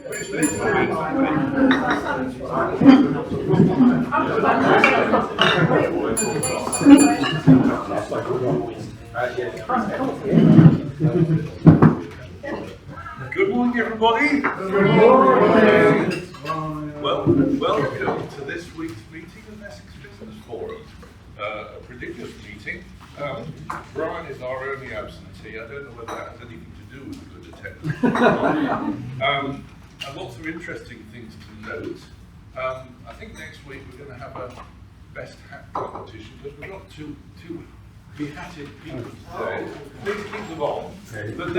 Good morning, everybody. Good morning. Welcome to this week's meeting of Essex Business Forum. A ridiculous meeting. Brian is our only absentee. I don't know whether that has anything to do with the good attendance. And lots of interesting things to note. I think next week we're going to have a best hat competition because we've got two behatted people today. Please keep them on. But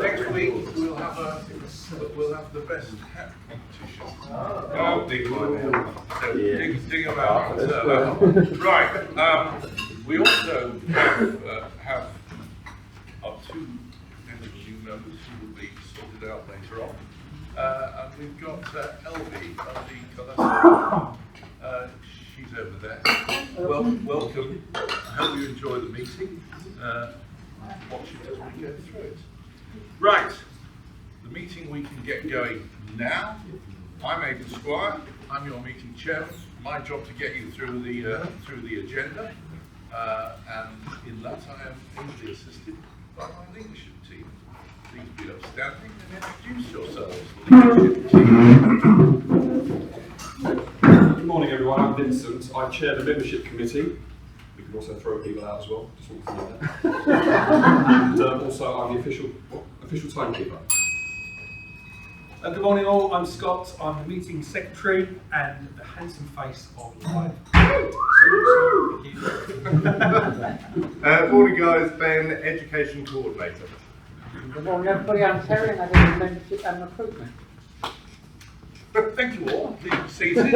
next week we'll have the best hat competition. Dig them out. Right. We also have our two potential new members who will be sorted out later on. And we've got Elvie, she's over there. Welcome. I hope you enjoy the meeting. Watch it as we go through it. Right. The meeting we can get going now. I'm Aidan Squire. I'm your meeting chairman. My job to get you through the agenda. And in that I am ably assisted by my leadership team. Please be upstanding and introduce yourselves, leadership team. Good morning everyone, I'm Vincent. I chair the membership committee. We can also throw people out as well, just want to know that. And also I'm the official timekeeper. Good morning all, I'm Scott. I'm the meeting secretary and the handsome face of life. Morning guys, Ben, education coordinator. Good morning everybody, I'm Terry and I do membership and recruitment. Thank you all. Please be seated.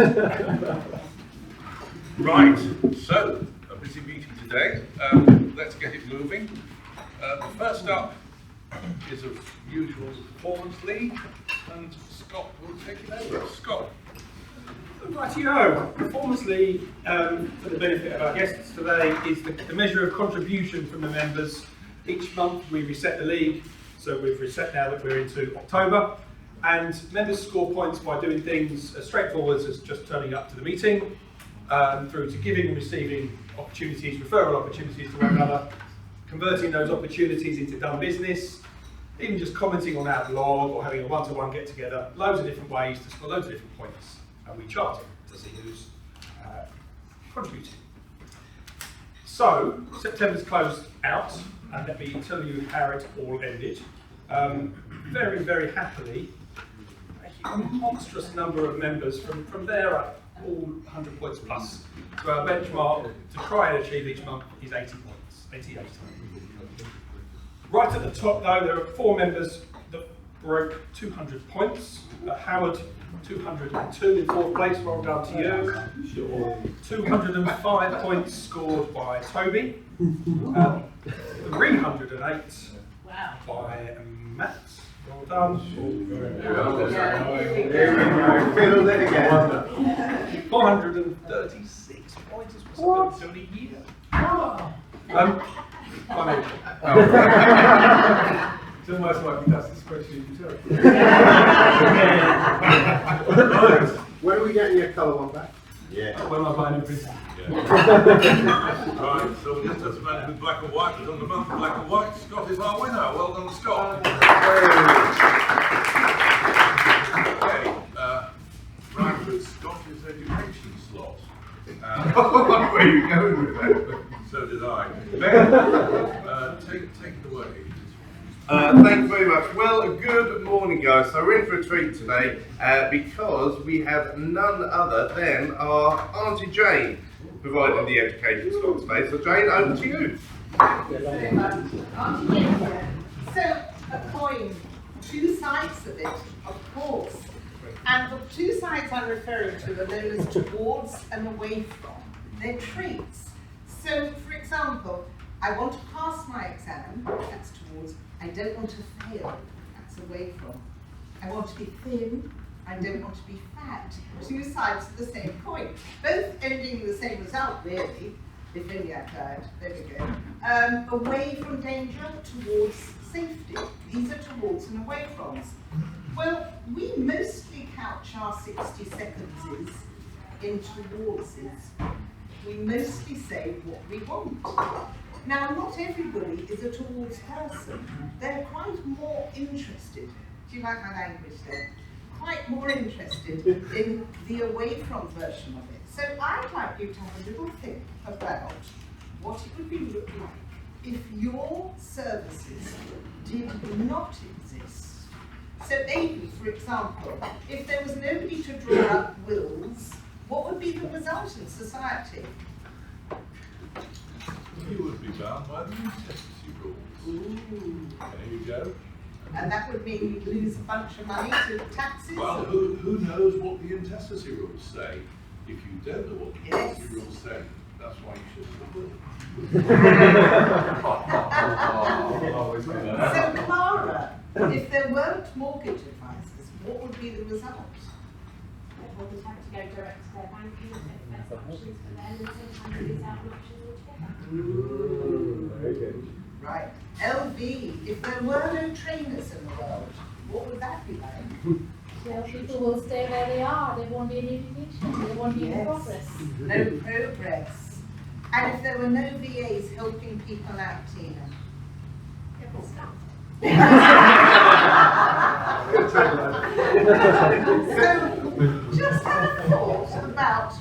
Right, so a busy meeting today. Let's get it moving. First up is a usual performance lead, and Scott will take it over. Scott. Rightio, performance lead for the benefit of our guests today is the measure of contribution from the members. Each month we reset the league, so we've reset now that we're into October. And members score points by doing things as straightforward as just turning up to the meeting, through to giving and receiving opportunities, referral opportunities to one another, converting those opportunities into done business, even just commenting on our blog or having a one-to-one get-together, loads of different ways to score loads of different points. And we chart it to see who's contributing. So, September's closed out, and let me tell you how it all ended. Very, very happily, a monstrous number of members from there up, all 100 points plus. So our benchmark to try and achieve each month is 80 points, 88. Right at the top though, there are 4 members that broke 200 points. Howard, 202 in 4th place, well done to you. 205 points scored by Toby. 308 by Matt. Well done. 436 points is what's happened in a year. It's almost like he does this spreadsheet himself. When are we getting your colour one back? Yeah. When am I buying in prison? Right, so we just have to manage with black and white, but on the month of black and white, Scott is our winner. Well done, Scott. Okay, right with Scott's education slot. Where are you going with that? So did I. Ben, take it away. Thank you very much. Well, good morning guys. So we're in for a treat today because we have none other than our Auntie Jane providing the education slot today. So Jane, over to you. Thank you very much. Auntie Jane here. So a coin, 2 sides of it, of course. And the 2 sides I'm referring to are known as towards and away from. They're traits. So for example, I want to pass my exam, that's towards. I don't want to fail, that's away from. I want to be thin, I don't want to be fat. 2 sides of the same coin. Both ending in the same result, really. If only I'd heard. There we go. Away from danger, towards safety. These are towards and away froms. Well, we mostly couch our 60 seconds in towardses. We mostly say what we want. Now, not everybody is a towards person. They're quite more interested. Do you like my language there? Quite more interested in the away from version of it. So I'd like you to have a little think about what it would be look like if your services did not exist. So Amy, for example, if there was nobody to draw up wills, what would be the result in society? You would be bound by the intestacy rules. Ooh. There you go. And that would mean you lose a bunch of money to taxes? Well, who knows what the intestacy rules say? If you don't know what the intestacy rules say, that's why you shouldn't have a will. So Clara, if there weren't mortgage advisors, what would be the result? Everyone would have to go direct to their bank and look at the best options for them, and sometimes lose out on options altogether. Right. LV, if there were no trainers in the world, what would that be like? Well, people will stay where they are. There won't be any innovation. There won't be any Yes. progress. No progress. And if there were no VAs helping people out, Tina? It will stop. So, just have a thought about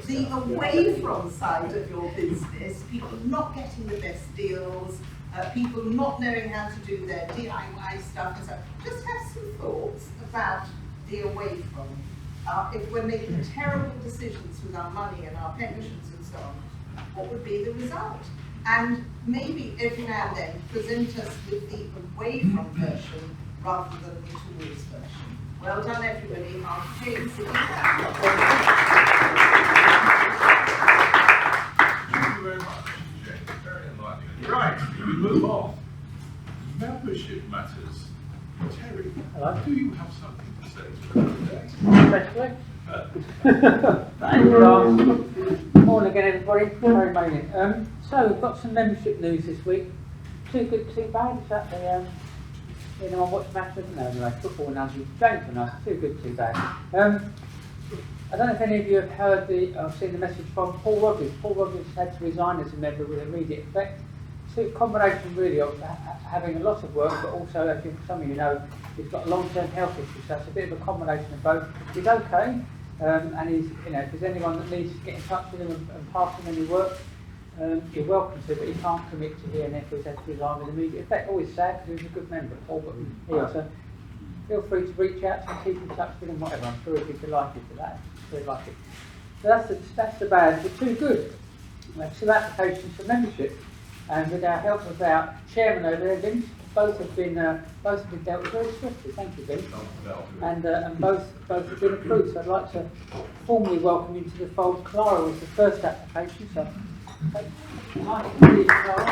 the away from side of your business, people not getting the best deals, people not knowing how to do their DIY stuff and so. Just have some thoughts about the away from. If we're making terrible decisions with our money and our pensions and so on, what would be the result? And maybe every now and then present us with the away from version rather than the towards version. Well done, everybody. I'll Jane sitting down. Thank you very much, Jane. Very enlightening. Right, we move on. Membership matters. Terry, Hello. do you have something to say to us today? Especially. Thank you, Ross. Morning again, everybody. Very morning. So we've got some membership news this week. Too good, too bad. Is that the anyone watch matches? No, anyway, football analogy. James and us. Too good, too bad. I don't know if any of you have heard seen the message from Paul Rogers. Paul Rogers had to resign as a member with immediate effect. It's a combination really of having a lot of work, but also, as some of you know, he's got a long-term health issue, so it's a bit of a combination of both. He's okay, and he's, if there's anyone that needs to get in touch with him and pass him any work, you're welcome to, but he can't commit to here and therefore he's had to resign with immediate effect. Always sad because he was a good member, Paul, but he also feel free to reach out to him, keep in touch with him, whatever. I'm sure he'd be delighted for that. Very like it. So that's the bad, but too good. We have 2 applications for membership. And with our help of our chairman over there, Vince, both have been dealt with very swiftly. Thank you, Vince. And both have been approved. So I'd like to formally welcome into the fold. Clara was the first application. So nice to see you, Clara.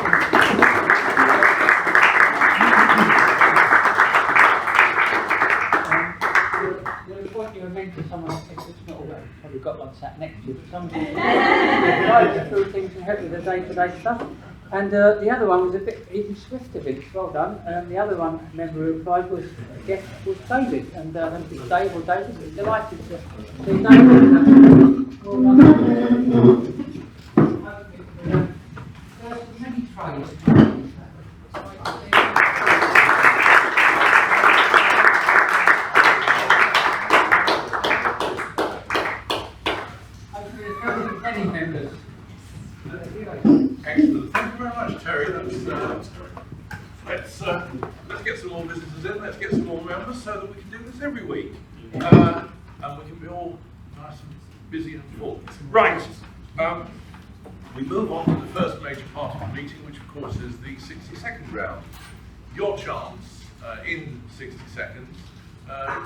We'll point you a mentor, someone, if it's not all that, probably got one sat next to you, but someone who guides you through things and help with the day-to-day stuff. And the other one was a bit even swifter, Vince, well done. The other one member who applied was David, and I think it's Dave or David. We're delighted to see David. Well done. Many trades. Many members. Excellent. Thank you very much, Terry. Let's get some more visitors in. Let's get some more members so that we can do this every week, and we can be all nice and busy and full. Right. We move on to the first major part of the meeting, which of course is the 60-second round. Your chance in 60 seconds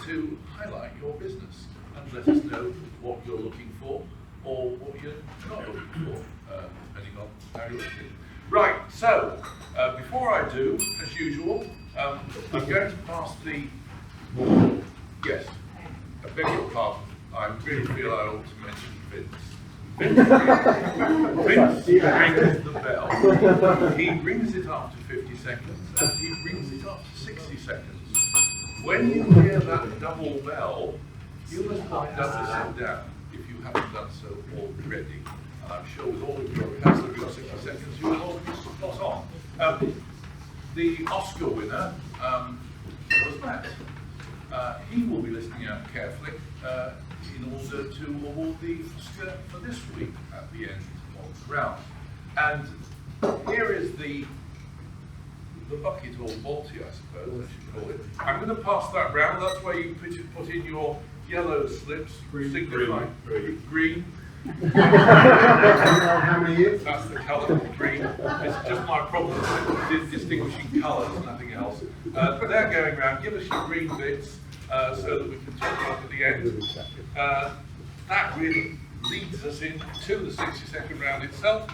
to highlight your business and let us know what you're looking for or what you're not looking for, depending on how you're looking. Right, so before I do, as usual, I'm going to pass the, yes, I beg your pardon, I really feel I ought to mention Vince. Vince rings the bell, he rings it after 50 seconds, and he rings it after 60 seconds. When you hear that double bell, you must not sit down if you haven't done so already. And I'm sure with all of your rehearsal, you've got 60 seconds, you will all be spot on. The Oscar winner was Matt. He will be listening out carefully in order to award the Oscar for this week at the end of the round. And here is the bucket or balti, I suppose I should call it. I'm going to pass that round. That's where you put in your yellow slips, signifying green. How many years? That's the colour, green. It's just my problem with distinguishing colours, nothing else. They're going round. Give us your green bits so that we can talk about at the end. That really leads us into the 60-second round itself.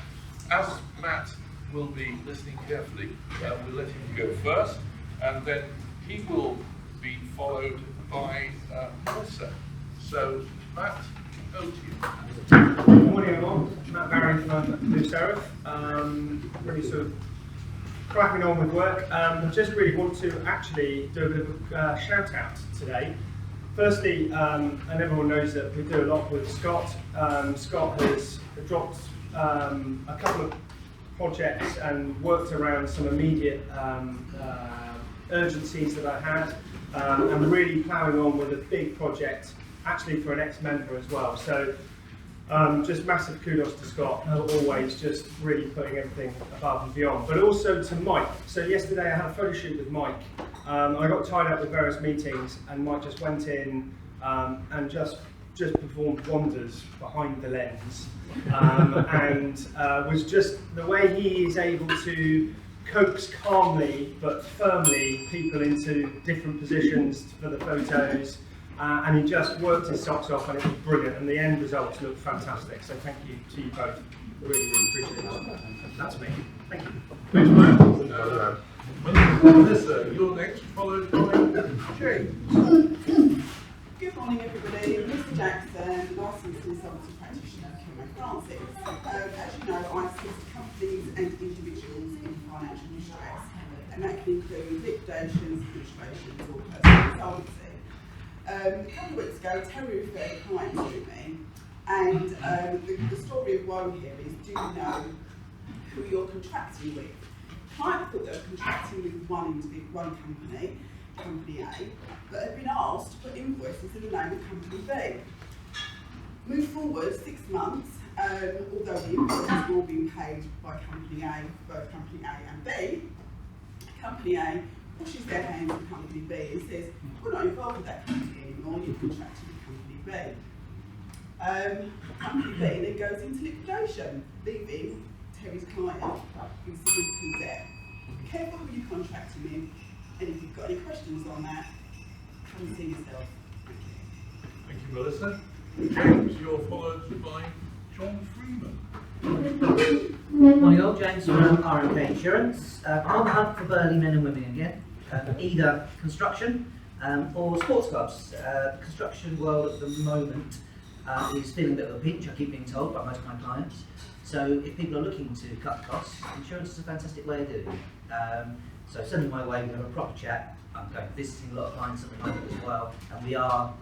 As Matt will be listening carefully, we'll let him go first, and then he will be followed by Melissa. So, Matt, over to you. Good morning everyone, Matt Barry from New Seraph. Really sort of cracking on with work. Just really want to actually do a bit of a shout out today. Firstly, and everyone knows that we do a lot with Scott. Scott has dropped a couple of projects and worked around some immediate urgencies that I had, and really ploughing on with a big project, actually for an ex-member as well. So just massive kudos to Scott, always just really putting everything above and beyond. But also to Mike. So yesterday I had a photo shoot with Mike. I got tied up with various meetings, and Mike just went in and just performed wonders behind the lens, and was just the way he is able to coax calmly but firmly people into different positions for the photos, and he just worked his socks off, and it was brilliant, and the end results looked fantastic. So thank you to you both, really appreciate it. That's me. Thank you. Thanks, Matt. Melissa, you're next, followed by James. Good morning everybody, Mr Jackson, licensed insolvency practitioner, Kilmay Francis. As you know, I assist companies and individuals in financial distress, and that can include liquidations, administrations or personal insolvency. A couple of weeks ago, Terry referred a client to me, and the story of woe here is, do you know who you're contracting with? The client thought they were contracting with one company, Company A, but had been asked to put invoices in the name of Company B. Move forward 6 months, although the invoices were all being paid by Company A, both Company A and B, Company A pushes their hand to Company B and says, we're not involved with that company anymore, you've contracted with Company B. Company B then goes into liquidation, leaving Terry's client in significant debt. Be careful who you're contracting with, and if you've got any questions on that, come and see yourself. Thank you. Thank you, Melissa. James, you're followed by John Freeman. Morning all, James from RMK Insurance. On the hunt for burly men and women again, either construction or sports clubs. The construction world at the moment is feeling a bit of a pinch, I keep being told by most of my clients. So if people are looking to cut costs, insurance is a fantastic way of doing it. So send them my way, we have a proper chat. I'm going visiting a lot of clients at the moment as well, and we are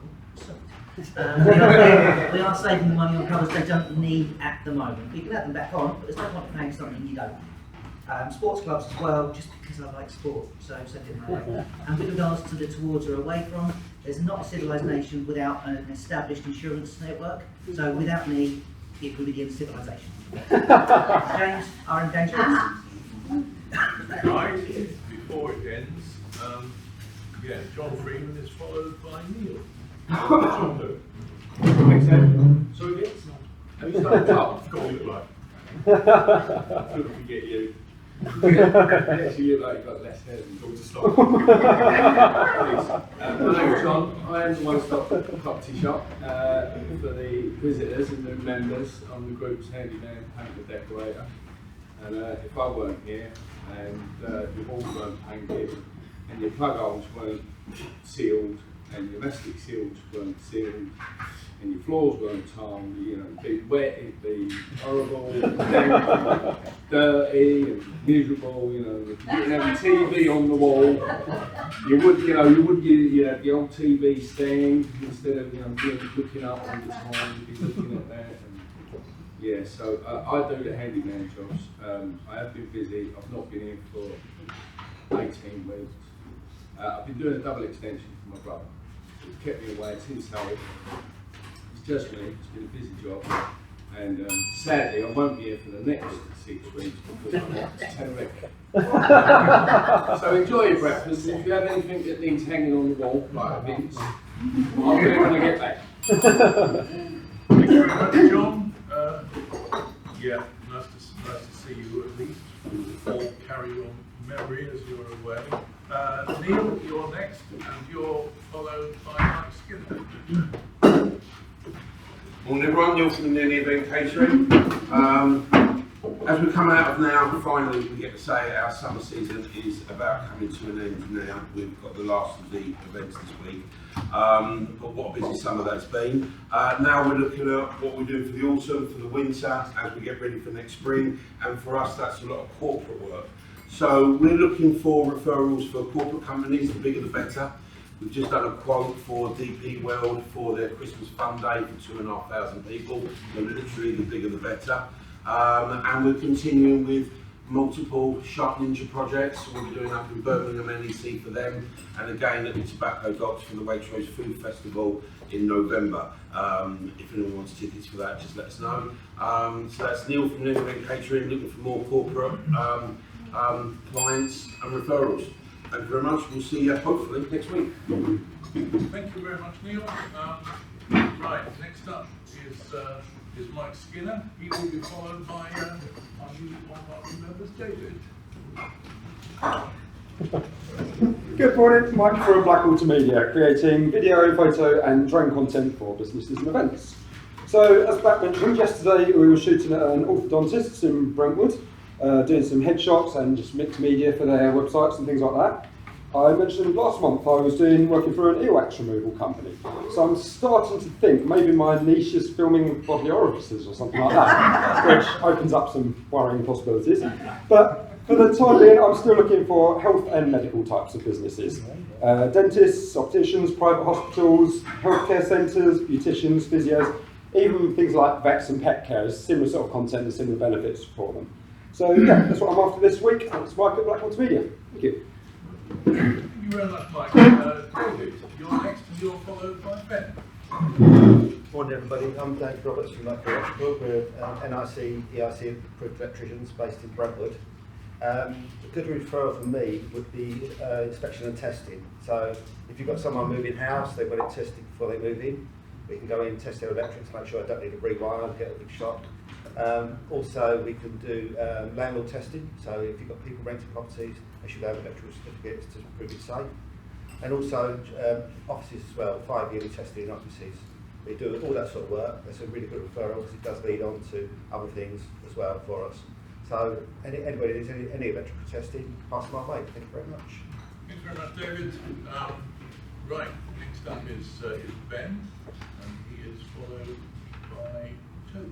saving the money on covers they don't need at the moment. You can have them back on, but there's no point in paying something you don't. Sports clubs as well, just because I like sport, so send it my way. And with regards to the towards or away from, there's not a civilised nation without an established insurance network, so without me, it will begin civilisation. James, RMK Insurance. Right, before it ends, John Freeman is followed by Neil. Makes sense. So it is. Have you started up? Got to look like. Couldn't forget you. Yes, you look like you've got less hair than George Stock. My name's John. I am the one-stop property shop for the visitors and the members. I'm the group's handyman, painter, decorator. And if I weren't here and your walls weren't painted and your plug holes weren't sealed and your elastic seals weren't sealed, and your floors weren't tiled, you know, it'd be wet, it'd be horrible, damp, dirty, and miserable, you know, you didn't have your TV on the wall, you had the old TV stand instead of, looking up all the time, you'd be looking at that. Yeah, so I do the handyman jobs. I have been busy. I've not been here for 18 weeks. I've been doing a double extension for my brother. It's kept me away since Surrey. It's just me. It's been a busy job. And sadly, I won't be here for the next 6 weeks because I'm off to Tenerife. So enjoy your breakfast. If you have anything that needs hanging on the wall, like Vince, I'll do it when I get back. Thank you very much, John. Yeah, nice to see you at least. All carry on memory, as you're aware. Neil, you're next, and you're followed by Mike Skinner. Morning everyone, Neil from the Near Event Catering. As we're coming out of now, finally we get to say our summer season is about coming to an end now. We've got the last of the events this week. But what a busy summer that's been. Now we're looking at what we're doing for the autumn, for the winter, as we get ready for next spring, and for us that's a lot of corporate work. So we're looking for referrals for corporate companies, the bigger the better. We've just done a quote for DP World for their Christmas fun day for 2,500 people. So literally the bigger the better. And we're continuing with multiple Sharp Ninja projects. We'll be doing up in Birmingham NEC for them, and again at the Tobacco Docks for the Waitrose Food Festival in November. If anyone wants tickets for that, just let us know. So that's Neil from Neil Event Catering, looking for more corporate clients and referrals. Thank you very much. We'll see you hopefully next week. Thank you very much, Neil. Right, next up is Mike Skinner. He will be followed by our new online members, David. Good morning, Mike from Black Multimedia, creating video, photo and drone content for businesses and events. So, as Black mentioned, yesterday we were shooting at an orthodontist in Brentwood, doing some headshots and just mixed media for their websites and things like that. I mentioned last month I was working for an earwax removal company. So I'm starting to think maybe my niche is filming bodily orifices or something like that, which opens up some worrying possibilities. But for the time being, I'm still looking for health and medical types of businesses. Dentists, opticians, private hospitals, healthcare centres, beauticians, physios, even things like vets and pet care, similar sort of content and similar benefits for them. So yeah, that's what I'm after this week. It's Mike at Black Multimedia. Thank you. Thank you very much, Mike. David, you're next and you're followed by Ben. Morning everybody, I'm David Roberts from Entrepreneurship. We're NIC, EIC approved electricians based in Brentwood. A good referral from me would be inspection and testing. So if you've got someone moving house, they've got it tested before they move in. We can go in and test their electrics, make sure I don't need to rewire and get a big shock. Also, we can do landlord testing, so if you've got people renting properties, they should have electrical certificates to prove it's safe. And also offices as well, 5-yearly testing in offices. We do all that sort of work. That's a really good referral because it does lead on to other things as well for us. So anybody needs any electrical testing, pass my way. Thank you very much. Thank you very much, David. Right, next up is Ben, and he is followed by Toby.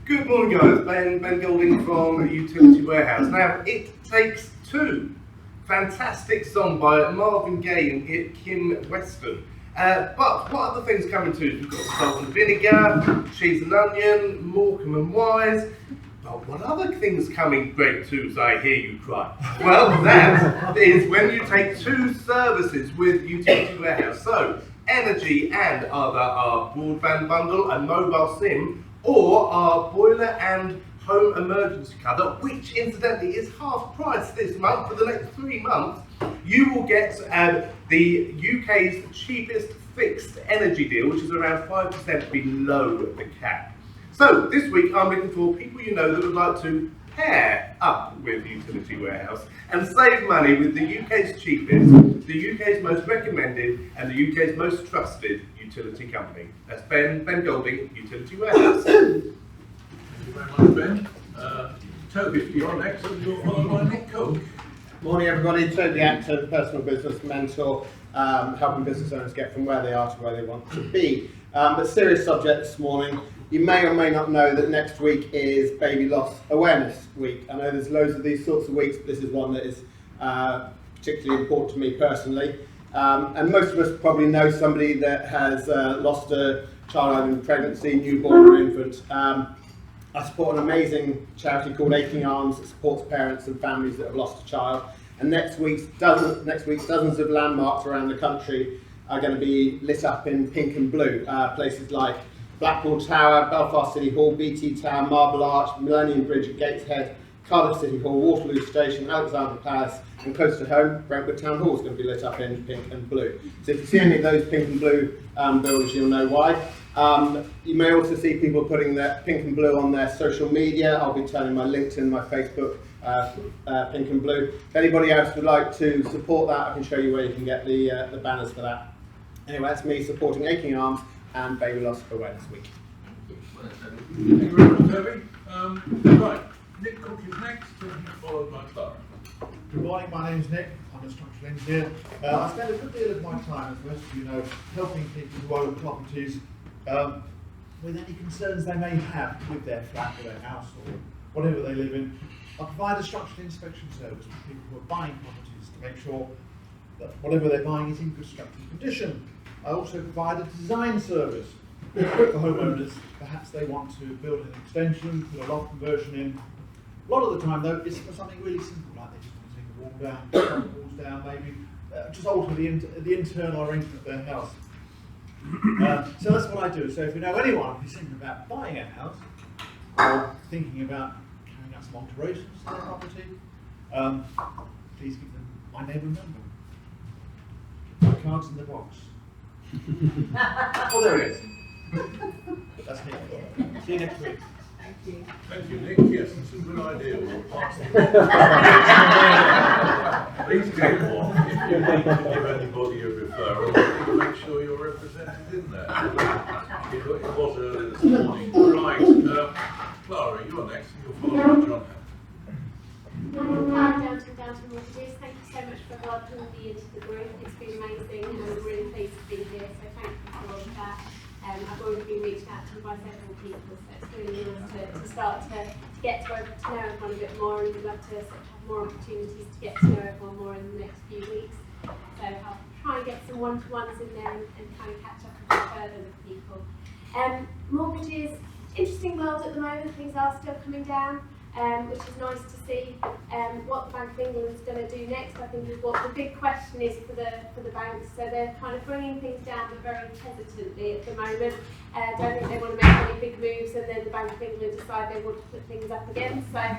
Good morning guys, Ben Golding from Utility Warehouse. Now, It Takes Two. Fantastic song by Marvin Gaye and Kim Weston. But what other things coming to? We've got Salt and Vinegar, Cheese and Onion, Morecambe and Wise. But what other things coming great twos, I hear you cry? Well, that is when you take two services with Utility Warehouse. So, energy and either our broadband bundle and mobile SIM, or our boiler and home emergency cover, which incidentally is half price this month for the next 3 months. You will get the UK's cheapest fixed energy deal, which is around 5% below the cap. So this week I'm looking for people you know that would like to pair up with Utility Warehouse and save money with the UK's cheapest, the UK's most recommended and the UK's most trusted utility company. That's Ben Golding, Utility Warehouse. Thank you very much, Ben. Toby, you're next and you're followed by Nick Cook. Morning everybody, Toby Acton, personal business mentor, helping business owners get from where they are to where they want to be. But serious subject this morning. You may or may not know that next week is Baby Loss Awareness Week. I know there's loads of these sorts of weeks, but this is one that is particularly important to me personally. And most of us probably know somebody that has lost a child either in pregnancy, newborn or infant. I support an amazing charity called Aching Arms that supports parents and families that have lost a child. And next week, dozens of landmarks around the country are going to be lit up in pink and blue. Places like Blackpool Tower, Belfast City Hall, BT Tower, Marble Arch, Millennium Bridge at Gateshead, Cardiff City Hall, Waterloo Station, Alexandra Palace, and close to home, Brentwood Town Hall is going to be lit up in pink and blue. So if you see any of those pink and blue buildings, you'll know why. You may also see people putting their pink and blue on their social media. I'll be turning my LinkedIn, my Facebook pink and blue. If anybody else would like to support that, I can show you where you can get the banners for that. Anyway, that's me supporting Aching Arms and Baby Loss Awareness Week. Thank you very much, Toby. Right, Nick Cook is next, followed by Clara. Good morning, my name is Nick. I'm a structural engineer. I spend a good deal of my time, as most of you know, helping people who own properties with any concerns they may have with their flat or their house or whatever they live in. I provide a structural inspection service for people who are buying properties to make sure that whatever they're buying is in good structural condition. I also provide a design service for homeowners. Perhaps they want to build an extension, put a loft conversion in. A lot of the time though, it's for something really simple, like they just want to take a wall down, walls down, maybe just alter the internal arrangement of their house. So that's what I do. So if you know anyone who's thinking about buying a house or thinking about carrying out some alterations to their property, please give them my name and number. My card's in the box. Oh, there it is. That's me. See you next week. Thank you. Thank you, Nick. Yes, it's a good idea. We'll pass it. Please get one. If you need to give anybody a referral, please make sure you're represented in there. It was early this morning. Right, Clara, you're next, and you're followed by John. Hi, Downton Mortgages. Thank you so much for welcoming me into the group. It's been amazing and I'm really pleased to be here, so thank you for all of that. I've already been reached out to by several people, so it's really nice to start to get to know everyone a bit more, and we'd love to have more opportunities to get to know everyone more in the next few weeks. So I'll try and get some one-to-ones in there and kind of catch up a bit further with people. Mortgages, interesting world at the moment, things are still coming down. Which is nice to see. What the Bank of England is going to do next, I think, is what the big question is for the banks. So they're kind of bringing things down, but very hesitantly at the moment. Don't think they want to make any big moves, and then the Bank of England decide they want to put things up again. So I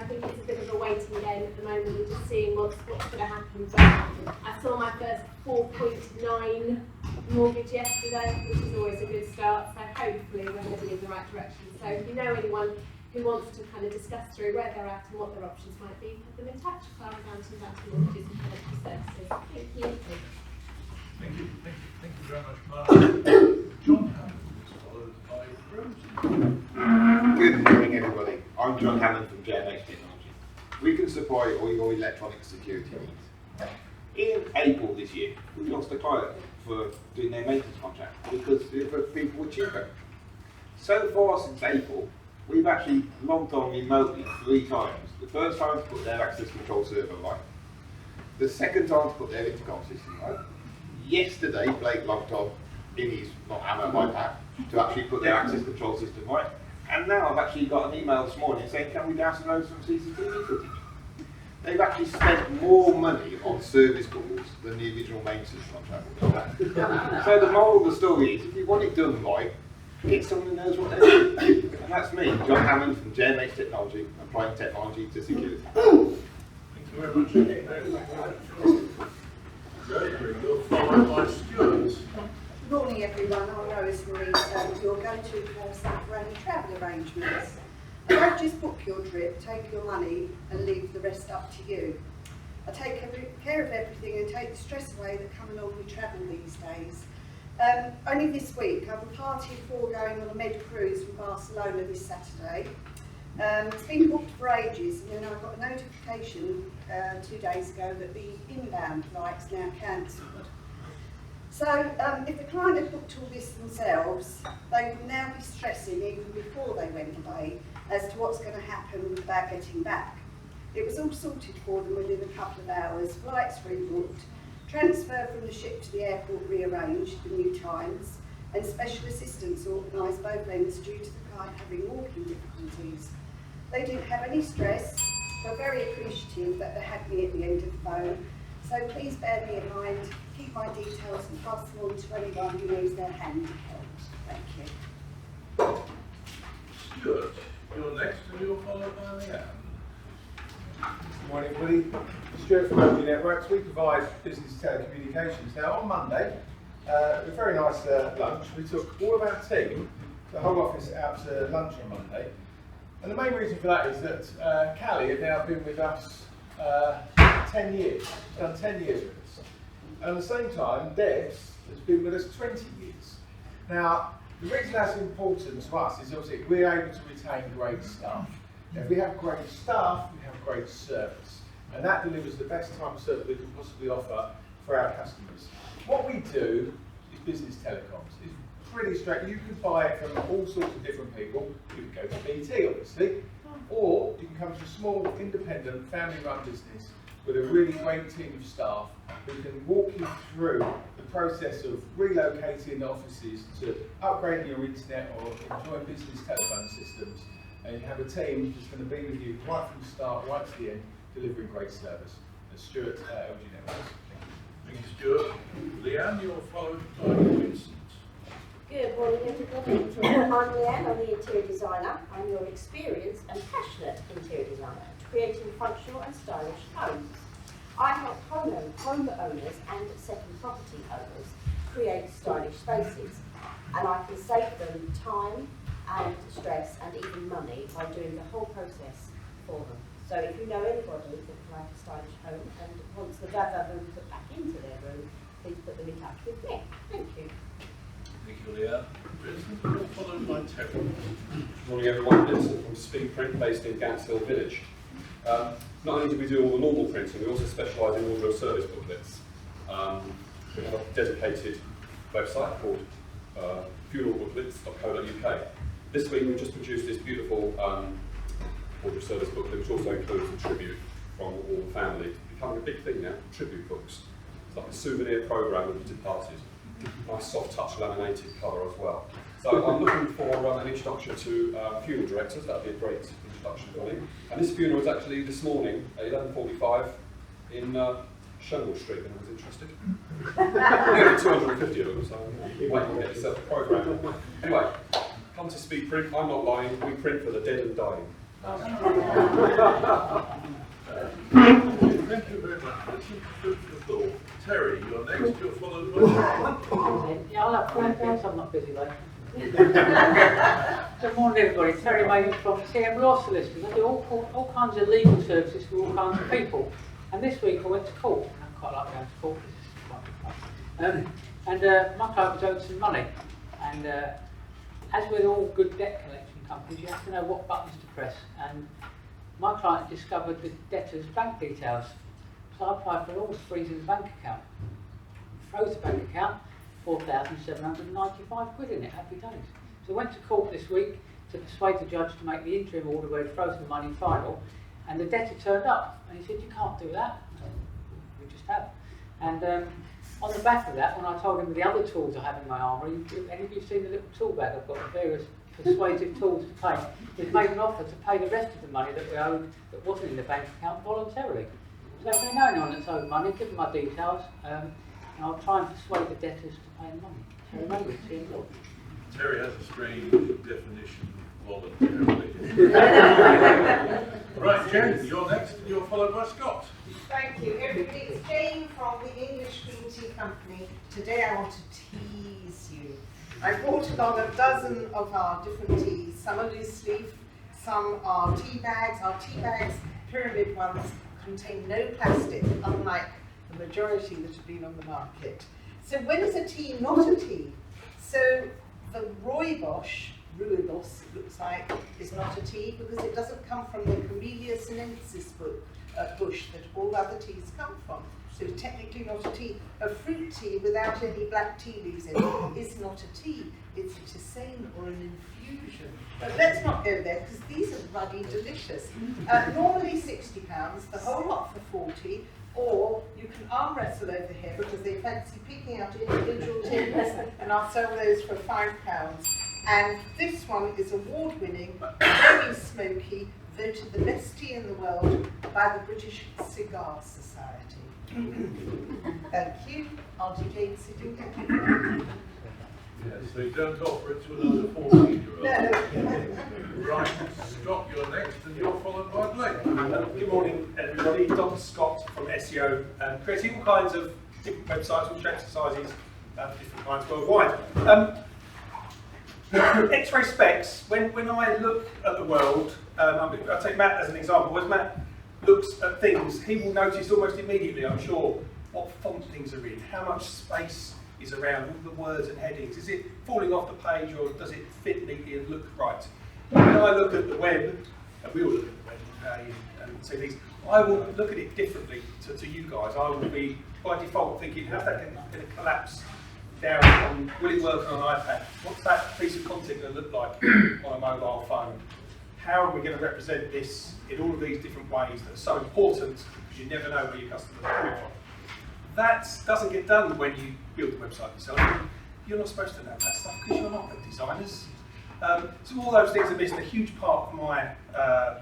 think it's a bit of a waiting game at the moment, and just seeing what's going to happen. But I saw my first 4.9 mortgage yesterday, which is always a good start. So hopefully we're heading in the right direction. So if you know anyone who wants to kind of discuss through where they're at and what their options might be, put them in touch. Clara Downton Mortgages and Financial Services. Thank you. Thank you very much, Mark. John Hammond is followed by Rose. Good morning, everybody. I'm John Hammond from JMH Technology. We can supply all your electronic security needs. In April this year, we lost a client for doing their maintenance contract because people were cheaper. So far since April, we've actually logged on remotely 3 times. The first time to put their access control server right. The second time to put their intercom system right. Yesterday, Blake logged on in his, not Ammo, iPad, to actually put their access control system right. And now I've actually got an email this morning saying, can we download some CCTV footage? They've actually spent more money on service calls than the original maintenance contract. So the moral of the story is, if you want it done right, get someone who knows what they're doing. And that's me, John Hammond from JMH Technology, applying technology to security. Thank you very much. You're followed by Stuart. Good morning everyone, I'm Rosemary. You're going to person for any travel arrangements. Don't just book your trip, take your money and leave the rest up to you. I take care of everything and take the stress away that come along with travel these days. Only this week, I've a party for going on a med cruise from Barcelona this Saturday. It's been booked for ages, and then I got a notification 2 days ago that the inbound flight's now cancelled. So if the client had booked all this themselves, they would now be stressing even before they went away as to what's going to happen about getting back. It was all sorted for them within a couple of hours, flights rebooked, transfer from the ship to the airport rearranged for new times, and special assistance organised both ends due to the client having walking difficulties. They didn't have any stress, were very appreciative that they had me at the end of the phone, so please bear me in mind, keep my details and pass them on to anyone who needs their hand to help. Thank you. Stuart, you're next and you're followed by Leanne. Good morning, everybody. Stuart from LG Networks. We provide business telecommunications. Now, on Monday, a very nice lunch. We took all of our team, the whole office, out to lunch on Monday. And the main reason for that is that Callie had now been with us 10 years. She's done 10 years with us. And at the same time, Debs has been with us 20 years. Now, the reason that's important to us is obviously we're able to retain great staff. If we have great staff, we have great service. And that delivers the best type of service we can possibly offer for our customers. What we do is business telecoms. It's pretty straight. You can buy it from all sorts of different people. You can go to BT, obviously, or you can come to a small, independent, family-run business with a really great team of staff who can walk you through the process of relocating offices to upgrade your internet or enjoy business telephone systems. And you have a team that's going to be with you right from the start, right to the end, delivering great service. That's Stuart at LG Networks. Thank you, Stuart. Leanne, you're followed by Vincent. Good morning, everybody. I'm Leanne, I'm the interior designer. I'm your experienced and passionate interior designer, creating functional and stylish homes. I help homeowners and second property owners create stylish spaces, and I can save them time and stress and even money by doing the whole process for them. So if you know anybody that would like a stylish home and wants the Dada room put back into their room, please put them in touch with me. Thank you. Thank you, Leanne. Vincent, you're followed by Terry. Good morning, everyone. Vincent from Speed Print, based in Ganshill Village. Not only do we do all the normal printing, we also specialise in order of service booklets. We have a dedicated website called funeralbooklets.co.uk. This week we've just produced this beautiful order of service booklet, which also includes a tribute from all the family. It's becoming a big thing now, tribute books. It's like a souvenir programme of the departed. Nice soft touch laminated cover as well. So I'm looking for an introduction to funeral directors. That would be a great introduction for me. And this funeral is actually this morning at 11:45 in Shenwell Street, if anyone's interested. Nearly 250 of them, so wait and get yourself a programme. Anyway, come to Speed Print. I'm not lying. We print for the dead and dying. Thank you very much. Food for thought. Terry, you're next. You're followed by Terry. Yeah, I'll have phone calls. I'm not busy later. Good morning, everybody. Terry Maiden from CM Law Solicitors. I do all kinds of legal services for all kinds of people. And this week I went to court. I quite like going to court. This is quite good fun. And my client was owed some money. And as with all good debt collection companies, you have to know what buttons to press. And my client discovered the debtor's bank details. So I applied for an orders freezing the bank account. Froze the bank account, 4,795 quid in it, happy days. So I went to court this week to persuade the judge to make the interim order where he froze the money final, and the debtor turned up, and he said, you can't do that. I said, we just have. And on the back of that, when I told him the other tools I have in my armoury, any of you seen the little tool bag I've got the various persuasive tools to pay, he's made an offer to pay the rest of the money that we owed that wasn't in the bank account voluntarily. So if they know anyone that's owed money, give them my details, and I'll try and persuade the debtors to pay the money. So remember, it's in law. Terry has a strange definition of voluntarily. Right, Jane, you're next and you're followed by Scott. Thank you, everybody. It's Jane from the English Green Tea Company. Today I want to tease you. I brought along a dozen of our different teas. Some are loose leaf, some are tea bags. Our tea bags, pyramid ones, contain no plastic, unlike the majority that have been on the market. So when is a tea not a tea? So the rooibos ruidos, it looks like, is not a tea because it doesn't come from the Camellia sinensis bush that all other teas come from. So it's technically not a tea. A fruit tea without any black tea leaves in it is not a tea. It's a tisane or an infusion. But let's not go there because these are bloody delicious. Normally £60, the whole lot for 40, or you can arm wrestle over here because they fancy picking out individual tins, and I'll sell those for £5. And this one is award-winning, very smoky, voted the best tea in the world by the British Cigar Society. Thank you, Auntie Jane sitting down. Yes, so you don't offer it to another 14-year-old. No. Right, Scott, you're next, and you're followed by Blake. Good morning, everybody. Dr. Scott from SEO, creating all kinds of different websites, all shapes and sizes, different kinds worldwide. X-ray specs. When I look at the world, I'll take Matt as an example. When Matt looks at things, he will notice almost immediately, I'm sure, what font things are in, how much space is around all the words and headings. Is it falling off the page, or does it fit neatly and look right? When I look at the web, and we all look at the web and see things, I will look at it differently to you guys. I will be by default thinking, how's that going to collapse down on, will it work on an iPad? What's that piece of content going to look like on a mobile phone? How are we going to represent this in all of these different ways that are so important, because you never know where your customers are coming from? That doesn't get done when you build the website yourself. You're not supposed to know that stuff because you're not web designers. So all those things are missed. A huge part of my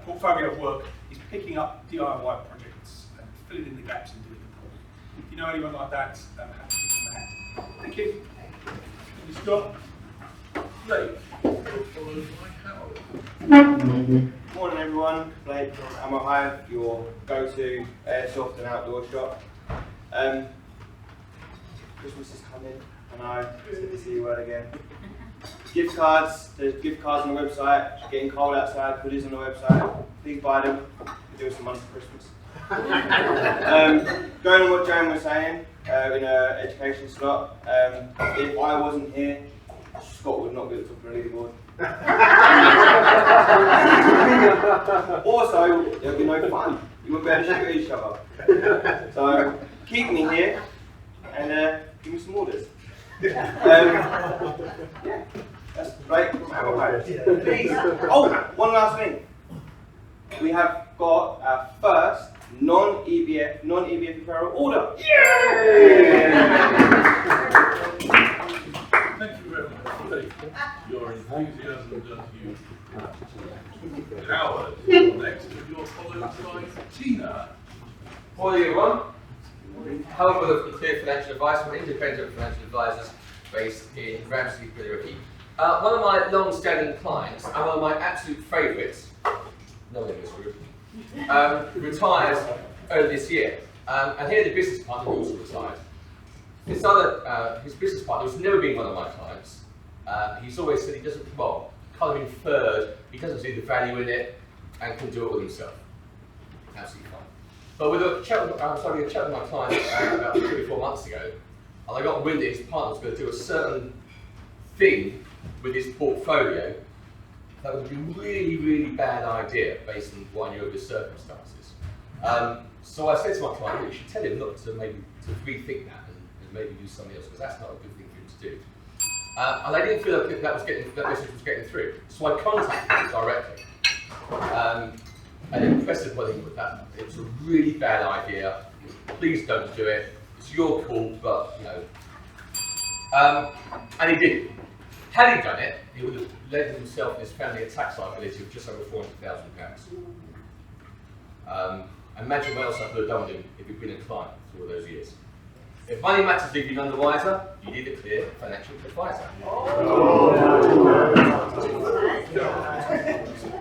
portfolio of work is picking up DIY projects and filling in the gaps and doing the problem. If you know anyone like that, I'm happy to give them a hand. Thank you. Thank you, Scott. Blake, you're followed by Howard. Morning everyone, Blake from Ammo Hive, your go-to airsoft and outdoor shop. Christmas is coming, and I said the C word again. Gift cards, there's gift cards on the website. It's getting cold outside, goodies on the website. Please buy them. We're doing some money for Christmas. Going on what Jane was saying in her education slot, if I wasn't here, Scott would not be at the top of the leaderboard. Also, there'll be no fun. You won't be able to shoot at each other. So keep me here and give me some orders. Yeah, that's great from our Please. Oh, one last thing. We have got our first non-EBF apparel order. Yay! Thank you very much, Blake. Your enthusiasm does you. Howard, you're next, and you're followed by Tina. Morning everyone. Howard with the Clear Financial Advice. I'm an independent financial advisors based in Ramsey, Billericay. One of my long-standing clients, and one of my absolute favourites, no one in this group, retires earlier this year. And here the business partner also retired. His business partner has never been one of my clients. He's always said he doesn't, well, kind of inferred he doesn't see the value in it and can do it all himself. Absolutely fine. But with a chat with my client about 3 or 4 months ago, and I got wind that his partner was going to do a certain thing with his portfolio that would be a really, really bad idea based on what I knew of his circumstances. So I said to my client, you should tell him not to maybe to rethink that and maybe do something else, because that's not a good thing for him to do. And I didn't feel like that message was getting through. So I contacted him directly. And impressed upon him with that. It was a really bad idea. Please don't do it. It's your call, but you know. And he didn't. Had he done it, he would have led himself and his family a tax liability of just over £400,000. Imagine what else I could have done with him if he'd been a client for all those years. If money matters leave you none the wiser, you need a clear financial advisor.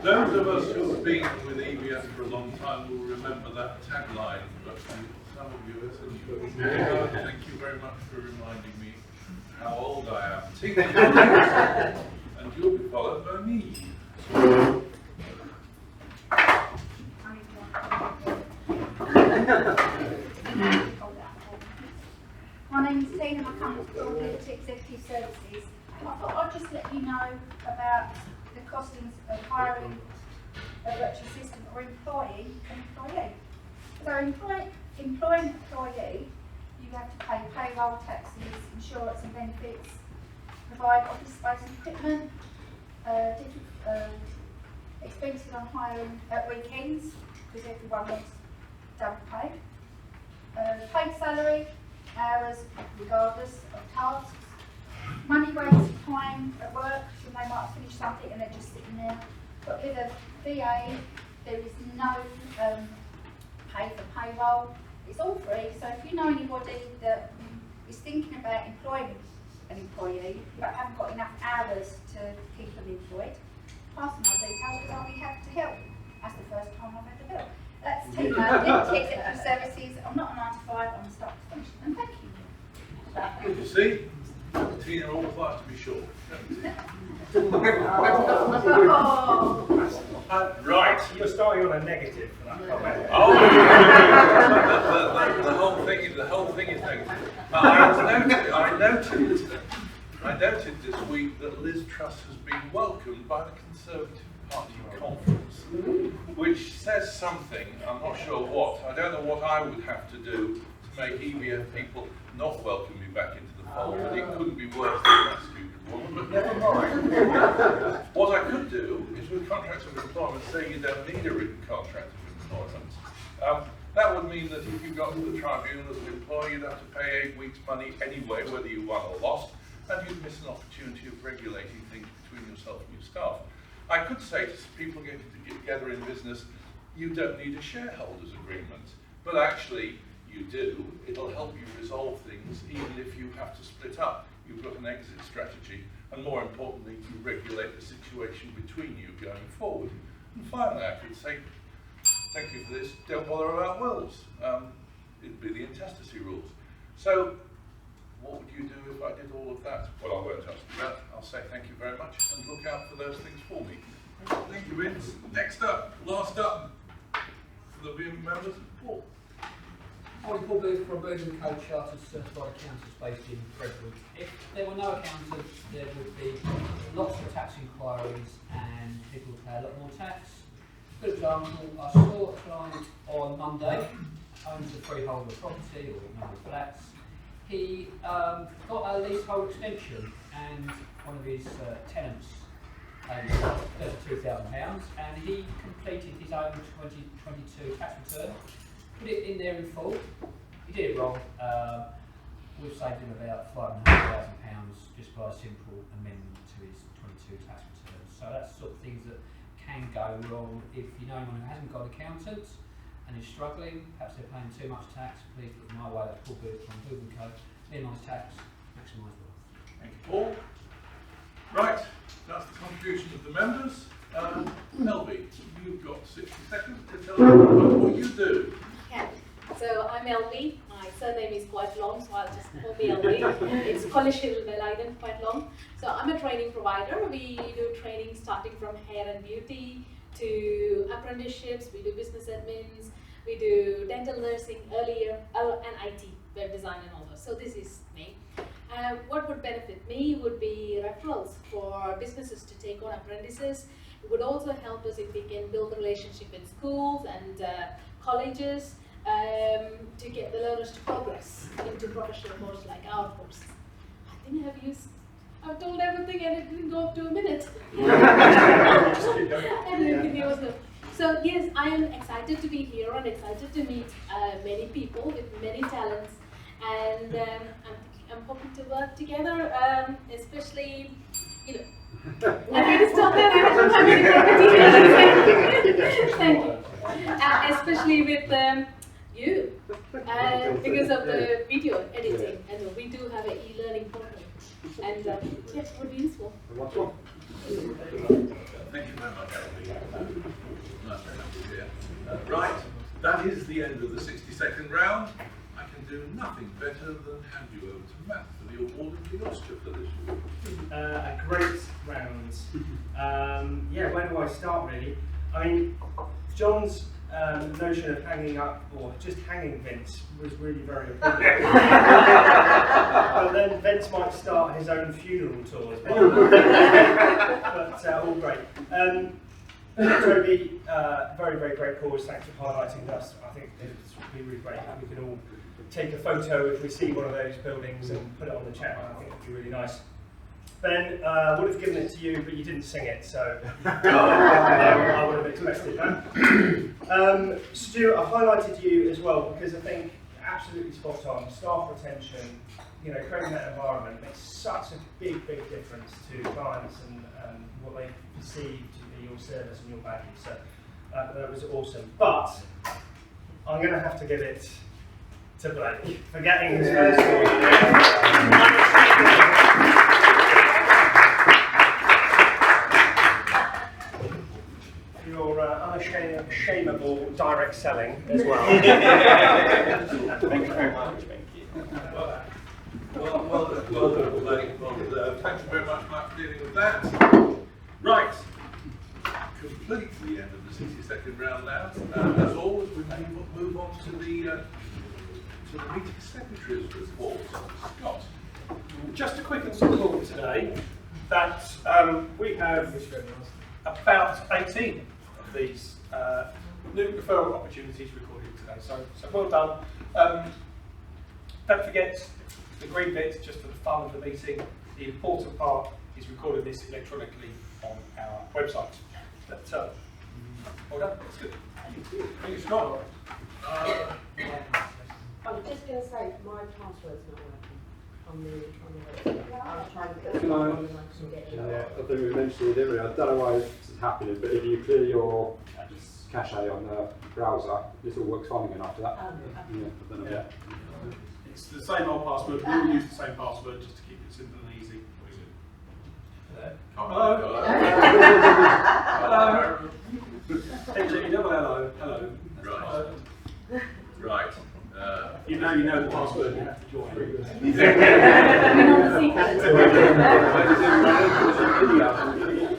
Those of us who have been with EBS for a long time will remember that tagline, but some of you essentially. Thank you very much for reminding me how old I am. Tina, you're next, and you'll be followed by me. My name is Tina, I come from Liberty Executive Services. I thought I'd just let you know about the costings of hiring a virtual assistant or employee. So employing an employee, you have to pay payroll, taxes, insurance and benefits, provide office space and equipment, expenses on hiring at weekends, because everyone wants double pay, paid salary, hours regardless of tasks, money wasted time at work, so they might finish something and they're just sitting there. But with a VA, there is no pay for payroll. It's all free, so if you know anybody that is thinking about employing an employee but haven't got enough hours to keep them employed, pass them my details because I'll be happy to help. That's the first time I've had a bill. That's Tina, Executive Services. I'm not a 9 to 5, I'm a start to finish. And thank you. Good to see. Tina, all class to be sure. Right, you're starting on a negative for that comment. Oh, the whole thing is negative. I noted this week that Liz Truss has been welcomed by the Conservative Party conference, which says something. I'm not sure what. I don't know what I would have to do to make EBF people not welcome me back into the fold, but it couldn't be worse than that stupid woman. But never mind. What I could do is with contracts of employment say you don't need a written contract of employment. That would mean that if you got to the tribunal as an employee, you'd have to pay 8 weeks' money anyway, whether you won or lost, and you'd miss an opportunity of regulating things between yourself and your staff. I could say to people getting together in business, you don't need a shareholders agreement, but actually you do. It'll help you resolve things even if you have to split up. You've got an exit strategy, and more importantly, you regulate the situation between you going forward. And finally, I could say, thank you for this, don't bother about wills. It'd be the intestacy rules. So, what would you do if I did all of that? Well, I won't ask you that. I'll say thank you very much and look out for those things for me. Thank you, Vince. Next up, last up, for the viewing members, Paul. I'm Paul Booth from Booth & Co. Chartered Certified Accountants based in Brentwood. If there were no accountants, there would be lots of tax inquiries and people would pay a lot more tax. Good example, I saw a client on Monday, owns a freehold of property or number of flats. He got a leasehold extension and one of his tenants paid £32,000 and he completed his own 2022 tax return, put it in there in full. He did it wrong. We've saved him about £5,500 just by a simple amendment to his 22 tax return. So that's the sort of things that can go wrong if you know anyone who hasn't got accountants and is struggling, perhaps they're paying too much tax, please look my way. That's Paul Booth from Booth & Co. Minimise tax, maximise wealth. Thank you, Paul. Right, that's the contribution of the members. Melby, you've got 60 seconds to tell us about what you do. Okay. So I'm LB. My surname is quite long, so I'll just call me LB. It's Polish Middle Island, quite long. So I'm a training provider. We do training starting from hair and beauty to apprenticeships. We do business admins. We do dental nursing earlier, and IT, web design and all those. So this is me. What would benefit me would be referrals for businesses to take on apprentices. It would also help us if we can build a relationship in schools and colleges to get the learners to progress into professional courses like our course. I think I've told everything and it didn't go up to a minute. So yes, I am excited to be here and excited to meet many people with many talents, and I'm hoping to work together, especially, you know, I'm going to stop there. I don't have any more. Thank you. Especially with you, because of the video editing, and we do have an e-learning portal, and yes, it would be useful. Thank you very much, Alfie. Nice to have you here. Right, that is the end of the 60-second round. I can do nothing better than hand you over to Matt for the award of the Oscar for this year. A great round. Yeah, where do I start really? I mean, John's notion of hanging up or just hanging Vince was really very appealing. But then Vince might start his own funeral tour as well. But all great. Toby, very, very great cause. Thanks for highlighting us. I think it's really great if we can all take a photo if we see one of those buildings and put it on the channel. I think it'd be really nice. Ben, I would have given it to you, but you didn't sing it, so I would have expected that. Stuart, I highlighted you as well because I think absolutely spot on. Staff retention, you know, creating that environment makes such a big, big difference to clients and what they perceive to be your service and your value. So that was awesome. But I'm going to have to give it to Blake for getting his first one. Your unashamable direct selling as well. Thank you very much. Thank you. Well done, Blake. Thank you very much, Mark, for dealing with that. Right. Complete the end of the 60-second round now. As always, we move on to the meeting secretary's report. Scott. Just a quick and simple today that we have about 18 of these new referral opportunities recorded today. So well done. Don't forget the green bit, just for the fun of the meeting. The important part is recording this electronically on our website. But well done, that's good. Thank you, Scott. I'm just going to say my password's not working on the website. I was trying to get Can I think we mentioned it, didn't we? I don't know why this is happening, but if you clear your cache on the browser, this all works fine again after that. I don't know. It's the same old password. We all use the same password just to keep it simple and easy. Hello. Hello. Hello. Hello. Right. Right. You know the password. You have to join.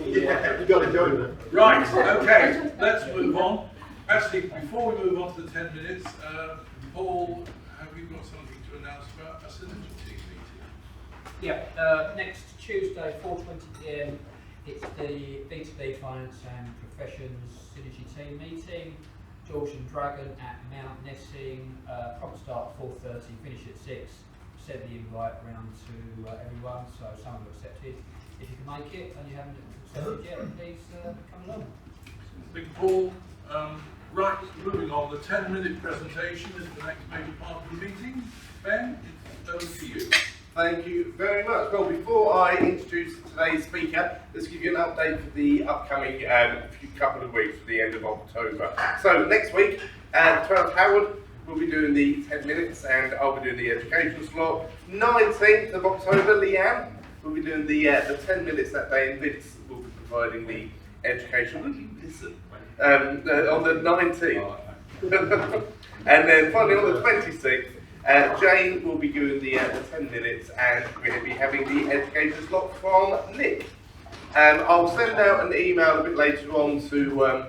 You've got to join them. Right. Okay. Let's move on. Actually, before we move on to the 10 minutes, Paul, have you got something to announce about a synergy team meeting? Yeah. Next Tuesday, 4:20 PM. It's the B2B Finance and Professions Synergy Team meeting. George and Dragon at Mount Nessing. Proper start at 4:30, finish at 6. Send the invite around to everyone, so some have accepted. If you can make it and you haven't accepted yet, please come along. Thank you, Paul. Right, moving on. The 10-minute presentation is the next major part of the meeting. Ben, it's over to you. Thank you very much. Well, before I introduce today's speaker, let's give you an update for the upcoming couple of weeks, for the end of October. So next week, 12th Howard will be doing the 10 minutes and I'll be doing the education slot. 19th of October, Leanne will be doing the 10 minutes that day, and Vince will be providing the education. Will you listen? On the 19th. And then finally on the 26th, Jane will be doing the 10 minutes, and we're going to be having the education slot from Nick. I'll send out an email a bit later on to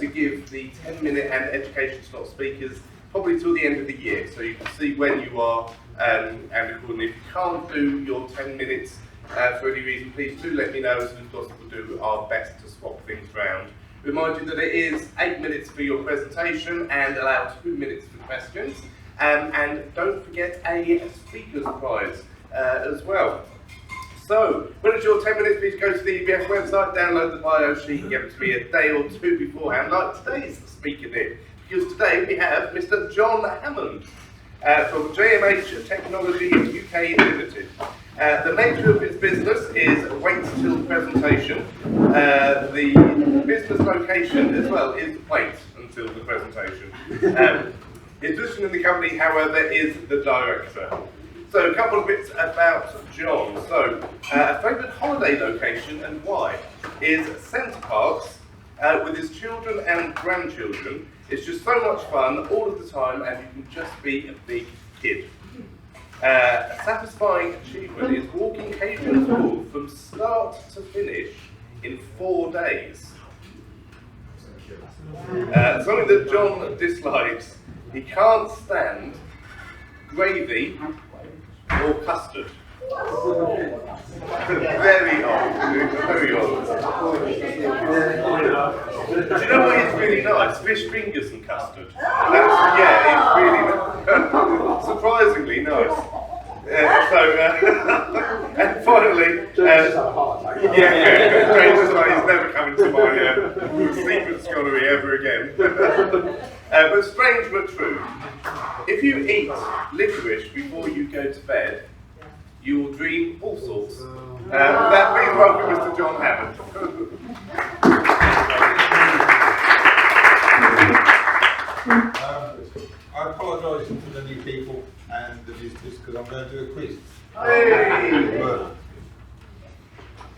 give the 10-minute and education slot speakers probably till the end of the year, so you can see when you are, and accordingly, if you can't do your 10 minutes for any reason, please do let me know, as soon as possible. We'll do our best to swap things around. Remind you that it is 8 minutes for your presentation and allow 2 minutes for questions. And don't forget a speaker's prize as well. So, when it's your 10 minutes, please go to the EBF website, download the bio sheet, and get it to me a day or two beforehand, like today's speaker did. Because today we have Mr. John Hammond from JMH Technology UK Limited. The nature of his business is wait till presentation. The business location as well is wait until the presentation. His position in the company, however, is the director. So a couple of bits about John. So a favourite holiday location and why is Centre Parks with his children and grandchildren. It's just so much fun all of the time, and you can just be a big kid. A satisfying achievement is walking Hadrian's Wall from start to finish in 4 days. Something that John dislikes. He can't stand gravy or custard. Very odd. Very odd. Do you know what is really nice? Fish fingers and custard. Yeah, it's really surprisingly nice. And finally, he's never coming to my secret scullery ever again. But strange but true. If you eat licorice before you go to bed, you will dream all sorts. That please welcome Mr. John Hammond. I apologise to the new people and the visitors because I'm going to do a quiz. But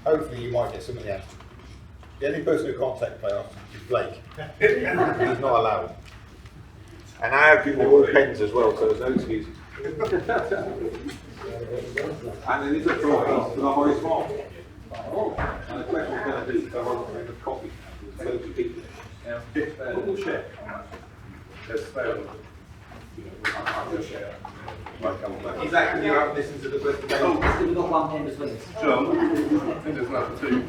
hopefully you might get something out. The only person who can't take playoffs is Blake. He's not allowed. And I have given them all pens as well, so there's no excuse. And there is a prize for the highest mark. And the question is going to be, so I'm going to make a copy. So to people. We'll share. Let's stay on. I'll share. Exactly, you haven't listened to the presentation. Oh, we've got one pen as well. John, I think there's another two.